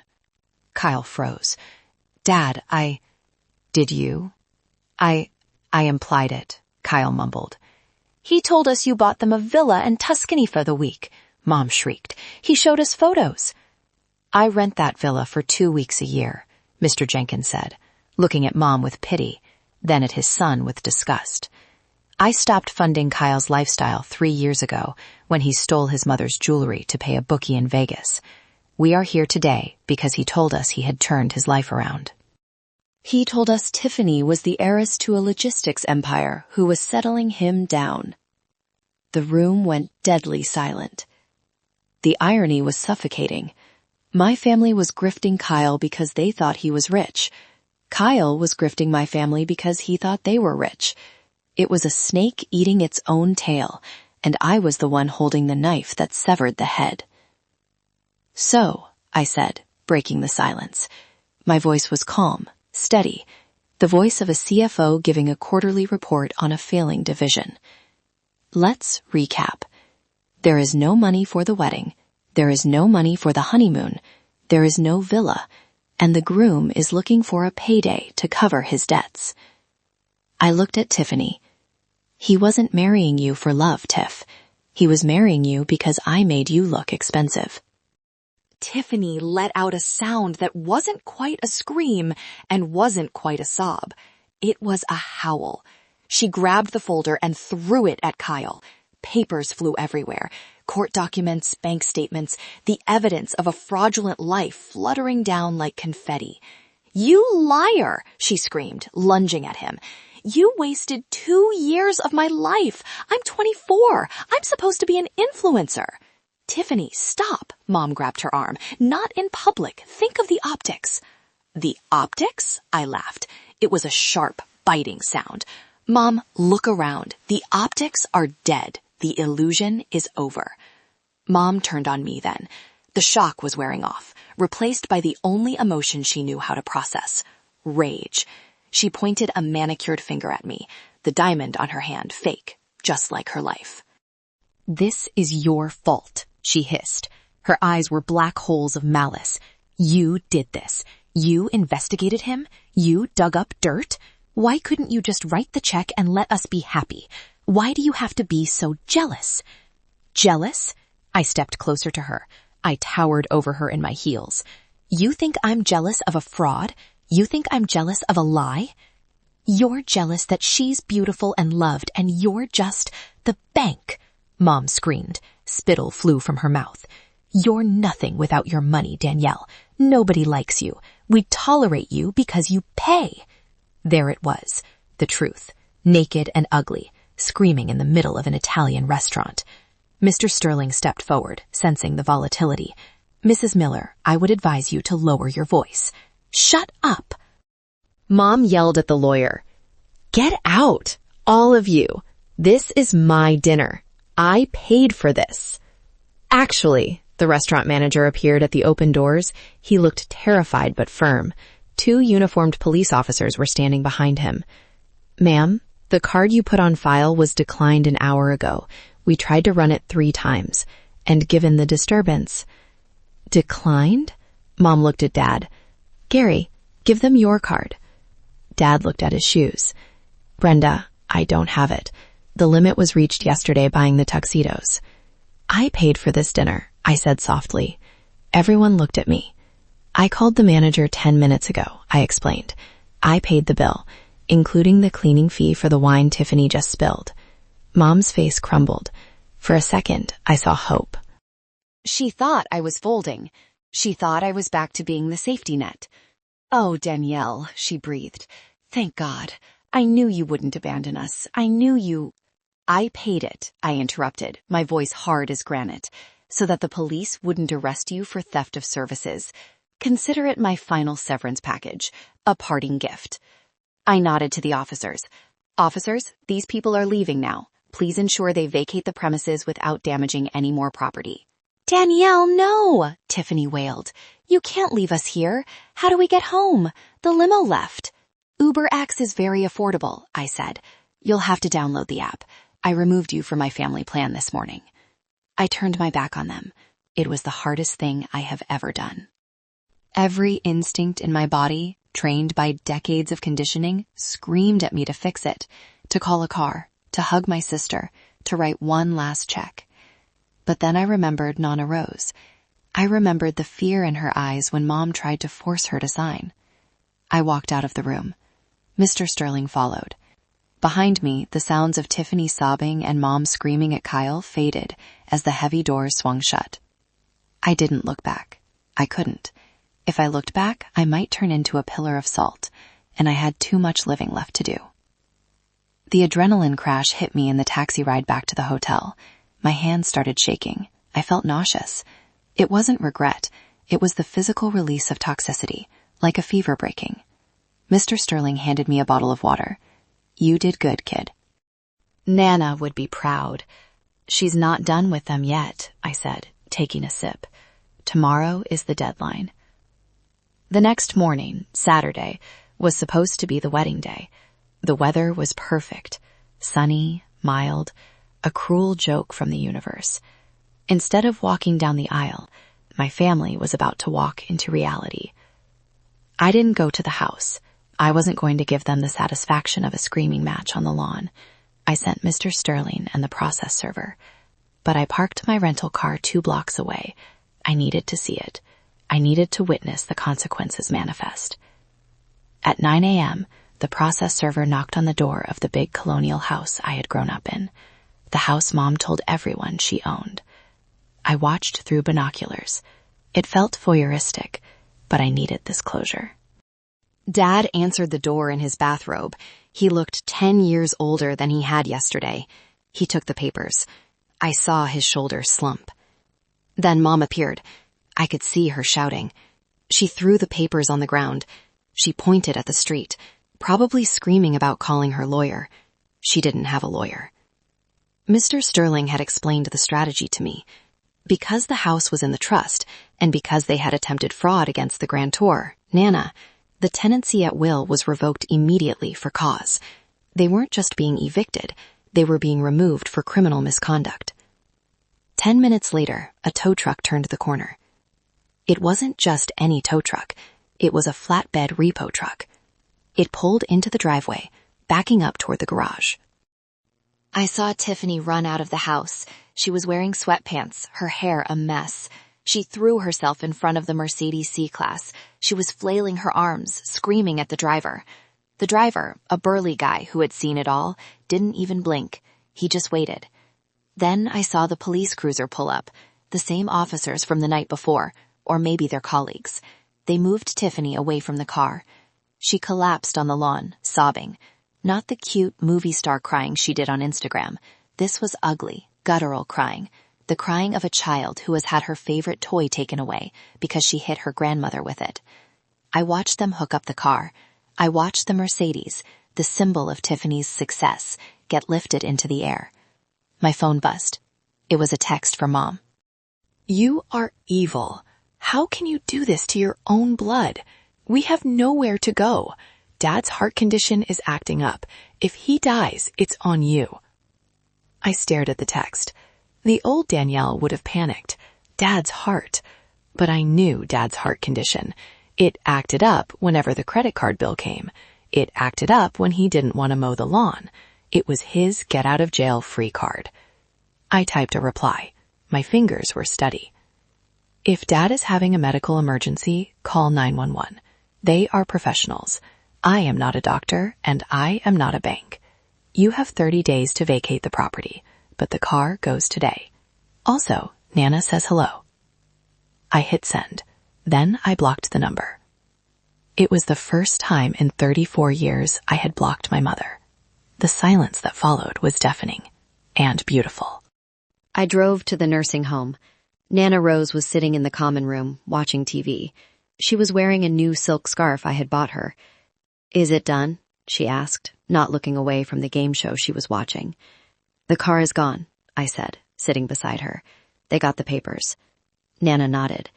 Kyle froze. Dad, Did you? I implied it, Kyle mumbled. He told us you bought them a villa in Tuscany for the week, Mom shrieked. He showed us photos. I rent that villa for 2 weeks a year, Mr. Jenkins said, looking at Mom with pity, then at his son with disgust. I stopped funding Kyle's lifestyle 3 years ago when he stole his mother's jewelry to pay a bookie in Vegas. We are here today because he told us he had turned his life around. He told us Tiffany was the heiress to a logistics empire who was settling him down. The room went deadly silent. The irony was suffocating. My family was grifting Kyle because they thought he was rich. Kyle was grifting my family because he thought they were rich. It was a snake eating its own tail, and I was the one holding the knife that severed the head. So, I said, breaking the silence. My voice was calm, steady, the voice of a CFO giving a quarterly report on a failing division. Let's recap. There is no money for the wedding. There is no money for the honeymoon. There is no villa, and the groom is looking for a payday to cover his debts. I looked at Tiffany. He wasn't marrying you for love, Tiff. He was marrying you because I made you look expensive. Tiffany let out a sound that wasn't quite a scream and wasn't quite a sob. It was a howl. She grabbed the folder and threw it at Kyle. Papers flew everywhere. Court documents, bank statements, the evidence of a fraudulent life fluttering down like confetti. "You liar!" she screamed, lunging at him. "You wasted 2 years of my life. I'm 24. I'm supposed to be an influencer." "Tiffany, stop." Mom grabbed her arm. "Not in public. Think of the optics." "The optics?" I laughed. It was a sharp, biting sound. "Mom, look around. The optics are dead. The illusion is over." Mom turned on me then. The shock was wearing off, replaced by the only emotion she knew how to process: rage. She pointed a manicured finger at me, the diamond on her hand fake, just like her life. "This is your fault," she hissed. Her eyes were black holes of malice. "You did this. You investigated him. You dug up dirt. Why couldn't you just write the check and let us be happy? Why do you have to be so jealous?" "Jealous?" I stepped closer to her. I towered over her in my heels. "You think I'm jealous of a fraud? You think I'm jealous of a lie? You're jealous that she's beautiful and loved, and you're just the bank," Mom screamed. Spittle flew from her mouth. "You're nothing without your money, Danielle. Nobody likes you. We tolerate you because you pay." There it was, the truth, naked and ugly, screaming in the middle of an Italian restaurant. Mr. Sterling stepped forward, sensing the volatility. "Mrs. Miller, I would advise you to lower your voice." "Shut up!" Mom yelled at the lawyer. "Get out, all of you. This is my dinner. I paid for this." "Actually," the restaurant manager appeared at the open doors. He looked terrified but firm. 2 uniformed police officers were standing behind him. "Ma'am, the card you put on file was declined an hour ago. We tried to run it 3 times. And given the disturbance—" "Declined?" Mom looked at Dad. "Gary, give them your card." Dad looked at his shoes. "Brenda, I don't have it. The limit was reached yesterday buying the tuxedos." "I paid for this dinner," I said softly. Everyone looked at me. "I called the manager 10 minutes ago," I explained. "I paid the bill, including the cleaning fee for the wine Tiffany just spilled." Mom's face crumbled. For a second, I saw hope. She thought I was folding. She thought I was back to being the safety net. "Oh, Danielle," she breathed. "Thank God. I knew you wouldn't abandon us. I knew you—" "I paid it," I interrupted, my voice hard as granite, "so that the police wouldn't arrest you for theft of services. Consider it my final severance package, a parting gift." I nodded to the officers. "Officers, these people are leaving now. Please ensure they vacate the premises without damaging any more property." "Danielle, no!" Tiffany wailed. "You can't leave us here. How do we get home? The limo left." "UberX is very affordable," I said. "You'll have to download the app. I removed you from my family plan this morning." I turned my back on them. It was the hardest thing I have ever done. Every instinct in my body, trained by decades of conditioning, screamed at me to fix it, to call a car, to hug my sister, to write one last check. But then I remembered Nana Rose. I remembered the fear in her eyes when Mom tried to force her to sign. I walked out of the room. Mr. Sterling followed. Behind me, the sounds of Tiffany sobbing and Mom screaming at Kyle faded as the heavy doors swung shut. I didn't look back. I couldn't. If I looked back, I might turn into a pillar of salt, and I had too much living left to do. The adrenaline crash hit me in the taxi ride back to the hotel. My hands started shaking. I felt nauseous. It wasn't regret. It was the physical release of toxicity, like a fever breaking. Mr. Sterling handed me a bottle of water. "You did good, kid." Nana would be proud. "She's not done with them yet," I said, taking a sip. "Tomorrow is the deadline." The next morning, Saturday, was supposed to be the wedding day. The weather was perfect. Sunny, mild, a cruel joke from the universe. Instead of walking down the aisle, my family was about to walk into reality. I didn't go to the house. I wasn't going to give them the satisfaction of a screaming match on the lawn. I sent Mr. Sterling and the process server. But I parked my rental car 2 blocks away. I needed to see it. I needed to witness the consequences manifest. At 9 a.m., the process server knocked on the door of the big colonial house I had grown up in, the house Mom told everyone she owned. I watched through binoculars. It felt voyeuristic, but I needed this closure. Dad answered the door in his bathrobe. He looked 10 years older than he had yesterday. He took the papers. I saw his shoulders slump. Then Mom appeared. I could see her shouting. She threw the papers on the ground. She pointed at the street, probably screaming about calling her lawyer. She didn't have a lawyer. Mr. Sterling had explained the strategy to me. Because the house was in the trust, and because they had attempted fraud against the grantor, Nana, the tenancy at will was revoked immediately for cause. They weren't just being evicted, they were being removed for criminal misconduct. 10 minutes later, a tow truck turned the corner. It wasn't just any tow truck. It was a flatbed repo truck. It pulled into the driveway, backing up toward the garage. I saw Tiffany run out of the house. She was wearing sweatpants, her hair a mess. She threw herself in front of the Mercedes C-Class. She was flailing her arms, screaming at the driver. The driver, a burly guy who had seen it all, didn't even blink. He just waited. Then I saw the police cruiser pull up, the same officers from the night before, or maybe their colleagues. They moved Tiffany away from the car. She collapsed on the lawn, sobbing. Not the cute movie star crying she did on Instagram. This was ugly, guttural crying. The crying of a child who has had her favorite toy taken away because she hit her grandmother with it. I watched them hook up the car. I watched the Mercedes, the symbol of Tiffany's success, get lifted into the air. My phone buzzed. It was a text from Mom. You are evil. How can you do this to your own blood? We have nowhere to go. Dad's heart condition is acting up. If he dies, it's on you. I stared at the text. The old Danielle would have panicked. Dad's heart. But I knew Dad's heart condition. It acted up whenever the credit card bill came. It acted up when he didn't want to mow the lawn. It was his get-out-of-jail-free card. I typed a reply. My fingers were steady. If Dad is having a medical emergency, call 911. They are professionals. I am not a doctor, and I am not a bank. You have 30 days to vacate the property, but the car goes today. Also, Nana says hello. I hit send. Then I blocked the number. It was the first time in 34 years I had blocked my mother. The silence that followed was deafening and beautiful. I drove to the nursing home. Nana Rose was sitting in the common room, watching TV. She was wearing a new silk scarf I had bought her. "Is it done?" she asked, not looking away from the game show she was watching. "The car is gone," I said, sitting beside her. "They got the papers." Nana nodded.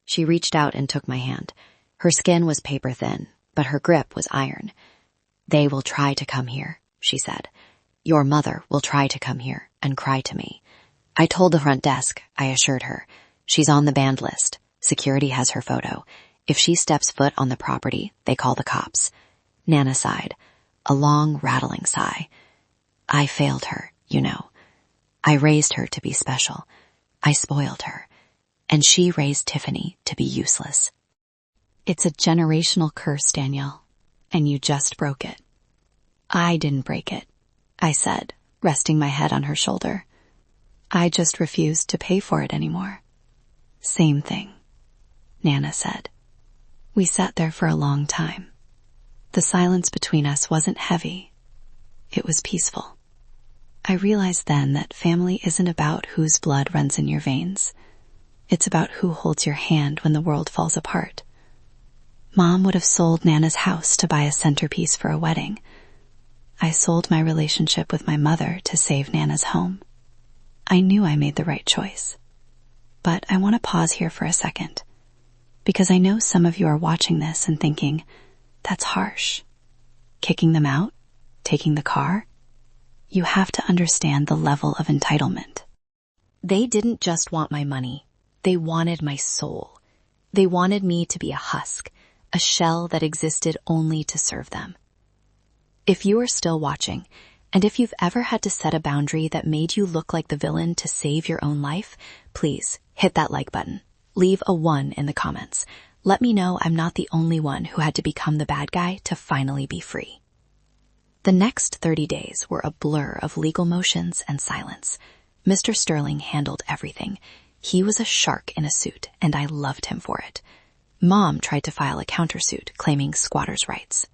She reached out and took my hand. Her skin was paper thin, but her grip was iron. "They will try to come here," she said. "Your mother will try to come here and cry to me." I told the front desk, I assured her. "She's on the banned list. Security has her photo. If she steps foot on the property, they call the cops." Nana sighed, a long, rattling sigh. "I failed her, you know. I raised her to be special. I spoiled her. And she raised Tiffany to be useless." It's a generational curse, Danielle, and you just broke it. I didn't break it, I said, resting my head on her shoulder. I just refused to pay for it anymore. Same thing, Nana said. We sat there for a long time. The silence between us wasn't heavy. It was peaceful. I realized then that family isn't about whose blood runs in your veins. It's about who holds your hand when the world falls apart. Mom would have sold Nana's house to buy a centerpiece for a wedding. I sold my relationship with my mother to save Nana's home. I knew I made the right choice. But I want to pause here for a second, because I know some of you are watching this and thinking, that's harsh. Kicking them out? Taking the car? You have to understand the level of entitlement. They didn't just want my money. They wanted my soul. They wanted me to be a husk, a shell that existed only to serve them. If you are still watching, And if you've ever had to set a boundary that made you look like the villain to save your own life, please hit that like button. Leave a 1 in the comments. Let me know I'm not the only one who had to become the bad guy to finally be free. The next 30 days were a blur of legal motions and silence. Mr. Sterling handled everything. He was a shark in a suit, and I loved him for it. Mom tried to file a countersuit claiming squatters' rights.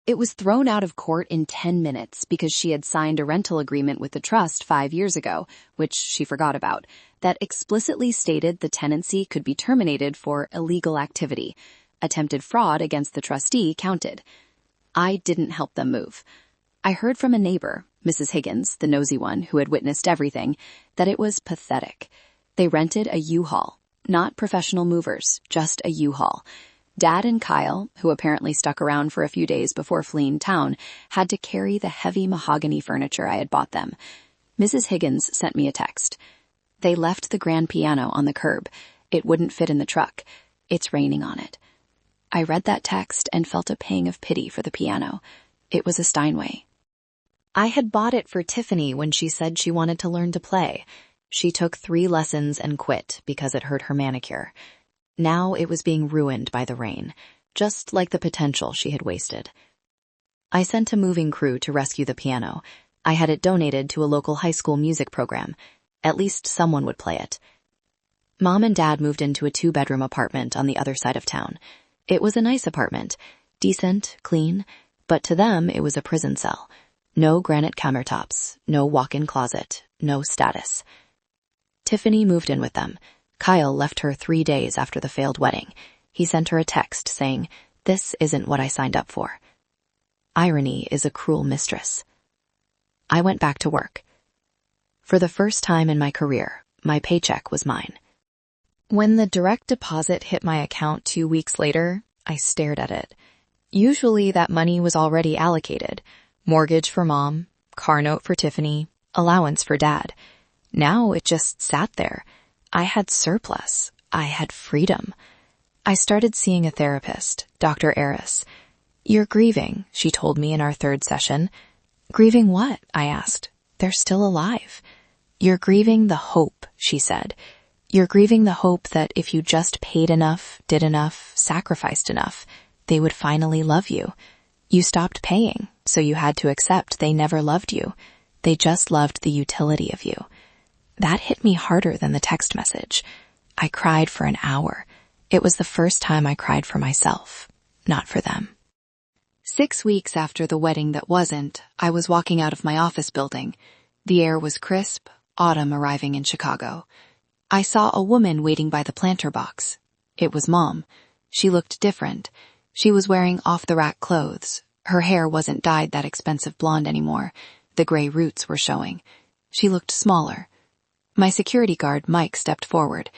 It was thrown out of court in 10 minutes because she had signed a rental agreement with the trust 5 years ago, which she forgot about, that explicitly stated the tenancy could be terminated for illegal activity. Attempted fraud against the trustee counted. I didn't help them move. I heard from a neighbor, Mrs. Higgins, the nosy one who had witnessed everything, that it was pathetic. They rented a U-Haul, not professional movers, just a U-Haul. Dad and Kyle, who apparently stuck around for a few days before fleeing town, had to carry the heavy mahogany furniture I had bought them. Mrs. Higgins sent me a text. They left the grand piano on the curb. It wouldn't fit in the truck. It's raining on it. I read that text and felt a pang of pity for the piano. It was a Steinway. I had bought it for Tiffany when she said she wanted to learn to play. She took 3 lessons and quit because it hurt her manicure. Now it was being ruined by the rain, just like the potential she had wasted. I sent a moving crew to rescue the piano. I had it donated to a local high school music program. At least someone would play it. Mom and Dad moved into a 2-bedroom apartment on the other side of town. It was a nice apartment, decent, clean, but to them it was a prison cell. No granite countertops, no walk-in closet, no status. Tiffany moved in with them. Kyle left her 3 days after the failed wedding. He sent her a text saying, "This isn't what I signed up for." Irony is a cruel mistress. I went back to work. For the first time in my career, my paycheck was mine. When the direct deposit hit my account 2 weeks later, I stared at it. Usually that money was already allocated. Mortgage for Mom, car note for Tiffany, allowance for Dad. Now it just sat there. I had surplus. I had freedom. I started seeing a therapist, Dr. Eris. "You're grieving," she told me in our 3rd session. "Grieving what?" I asked. "They're still alive." "You're grieving the hope," she said. "You're grieving the hope that if you just paid enough, did enough, sacrificed enough, they would finally love you. You stopped paying, so you had to accept they never loved you. They just loved the utility of you." That hit me harder than the text message. I cried for an hour. It was the first time I cried for myself, not for them. 6 weeks after the wedding that wasn't, I was walking out of my office building. The air was crisp, autumn arriving in Chicago. I saw a woman waiting by the planter box. It was Mom. She looked different. She was wearing off-the-rack clothes. Her hair wasn't dyed that expensive blonde anymore. The gray roots were showing. She looked smaller. My security guard, Mike, stepped forward.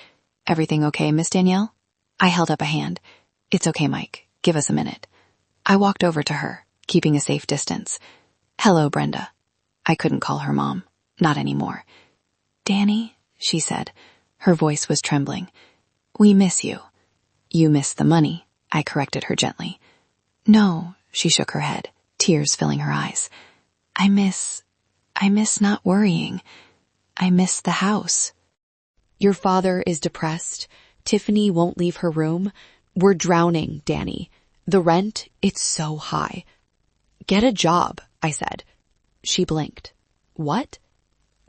"Everything okay, Miss Danielle?" I held up a hand. "It's okay, Mike. Give us a minute." I walked over to her, keeping a safe distance. "Hello, Brenda." I couldn't call her Mom. Not anymore. "Danny," she said. Her voice was trembling. "We miss you." "You miss the money," I corrected her gently. "No," she shook her head, tears filling her eyes. I miss not worrying. I miss the house." "Your father is depressed. Tiffany won't leave her room. We're drowning, Danny. The rent, it's so high." "Get a job," I said. She blinked. "What?"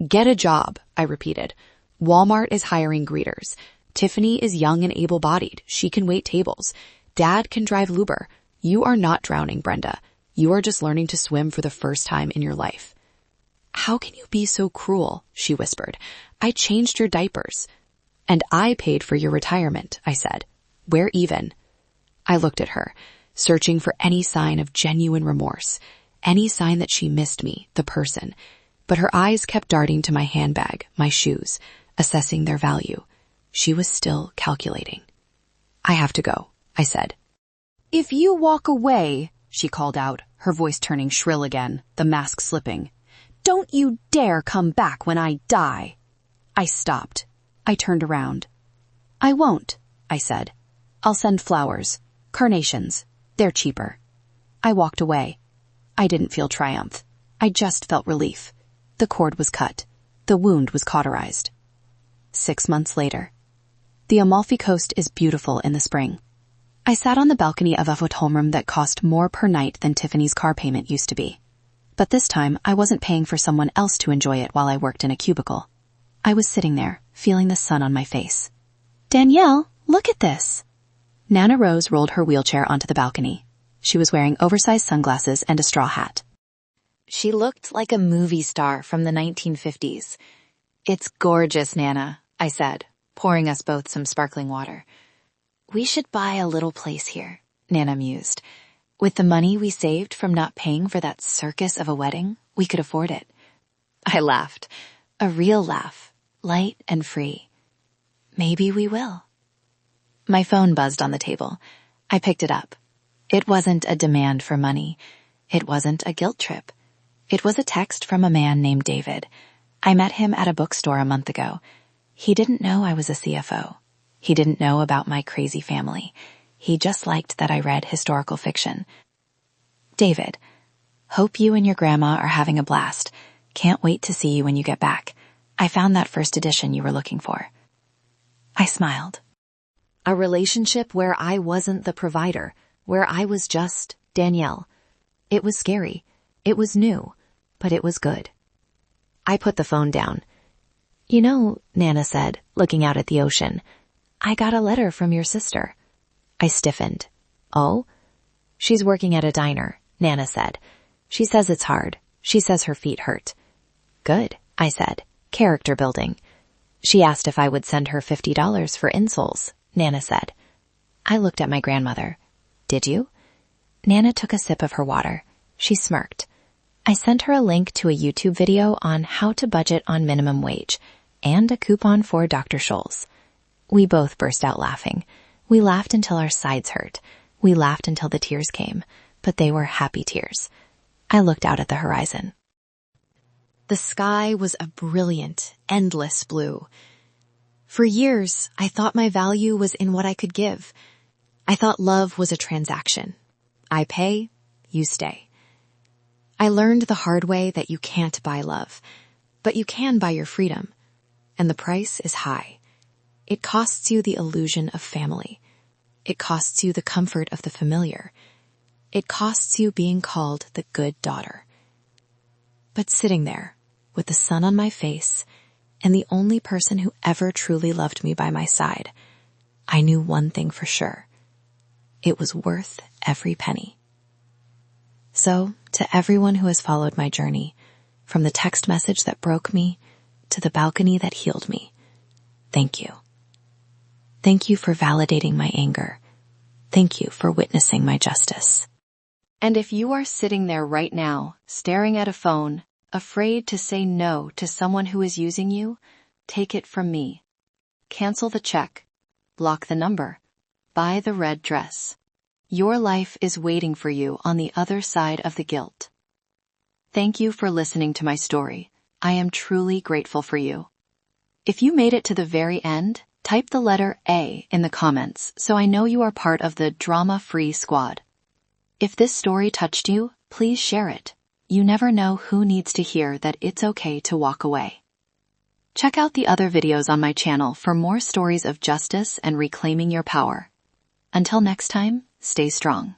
"Get a job," I repeated. "Walmart is hiring greeters. Tiffany is young and able-bodied. She can wait tables. Dad can drive Luber. You are not drowning, Brenda. You are just learning to swim for the first time in your life." "How can you be so cruel?" she whispered. "I changed your diapers." "And I paid for your retirement," I said. "We're even." I looked at her, searching for any sign of genuine remorse, any sign that she missed me, the person. But her eyes kept darting to my handbag, my shoes, assessing their value. She was still calculating. "I have to go," I said. "If you walk away," she called out, her voice turning shrill again, the mask slipping. "Don't you dare come back when I die." I stopped. I turned around. "I won't," I said. "I'll send flowers. Carnations. They're cheaper." I walked away. I didn't feel triumph. I just felt relief. The cord was cut. The wound was cauterized. 6 months later. The Amalfi Coast is beautiful in the spring. I sat on the balcony of a hotelroom that cost more per night than Tiffany's car payment used to be. But this time, I wasn't paying for someone else to enjoy it while I worked in a cubicle. I was sitting there, feeling the sun on my face. "Danielle, look at this." Nana Rose rolled her wheelchair onto the balcony. She was wearing oversized sunglasses and a straw hat. She looked like a movie star from the 1950s. "It's gorgeous, Nana," I said, pouring us both some sparkling water. "We should buy a little place here," Nana mused. "With the money we saved from not paying for that circus of a wedding, we could afford it." I laughed. A real laugh, light and free. "Maybe we will." My phone buzzed on the table. I picked it up. It wasn't a demand for money. It wasn't a guilt trip. It was a text from a man named David. I met him at a bookstore a month ago. He didn't know I was a CFO. He didn't know about my crazy family. He just liked that I read historical fiction. "David, hope you and your grandma are having a blast. Can't wait to see you when you get back. I found that first edition you were looking for." I smiled. A relationship where I wasn't the provider, where I was just Danielle. It was scary. It was new, but it was good. I put the phone down. "You know," Nana said, looking out at the ocean, "I got a letter from your sister." I stiffened. "Oh?" "She's working at a diner," Nana said. "She says it's hard. She says her feet hurt." "Good," I said. "Character building." "She asked if I would send her $50 for insoles," Nana said. I looked at my grandmother. "Did you?" Nana took a sip of her water. She smirked. I sent her a link to a YouTube video on how to budget on minimum wage and a coupon for Dr. Scholl's. We both burst out laughing. We laughed until our sides hurt. We laughed until the tears came, but they were happy tears. I looked out at the horizon. The sky was a brilliant, endless blue. For years, I thought my value was in what I could give. I thought love was a transaction. I pay, you stay. I learned the hard way that you can't buy love, but you can buy your freedom. And the price is high. It costs you the illusion of family. It costs you the comfort of the familiar. It costs you being called the good daughter. But sitting there, with the sun on my face, and the only person who ever truly loved me by my side, I knew one thing for sure. It was worth every penny. So, to everyone who has followed my journey, from the text message that broke me to the balcony that healed me, thank you. Thank you for validating my anger. Thank you for witnessing my justice. And if you are sitting there right now, staring at a phone, afraid to say no to someone who is using you, take it from me. Cancel the check. Block the number. Buy the red dress. Your life is waiting for you on the other side of the guilt. Thank you for listening to my story. I am truly grateful for you. If you made it to the very end, type the letter A in the comments so I know you are part of the drama-free squad. If this story touched you, please share it. You never know who needs to hear that it's okay to walk away. Check out the other videos on my channel for more stories of justice and reclaiming your power. Until next time, stay strong.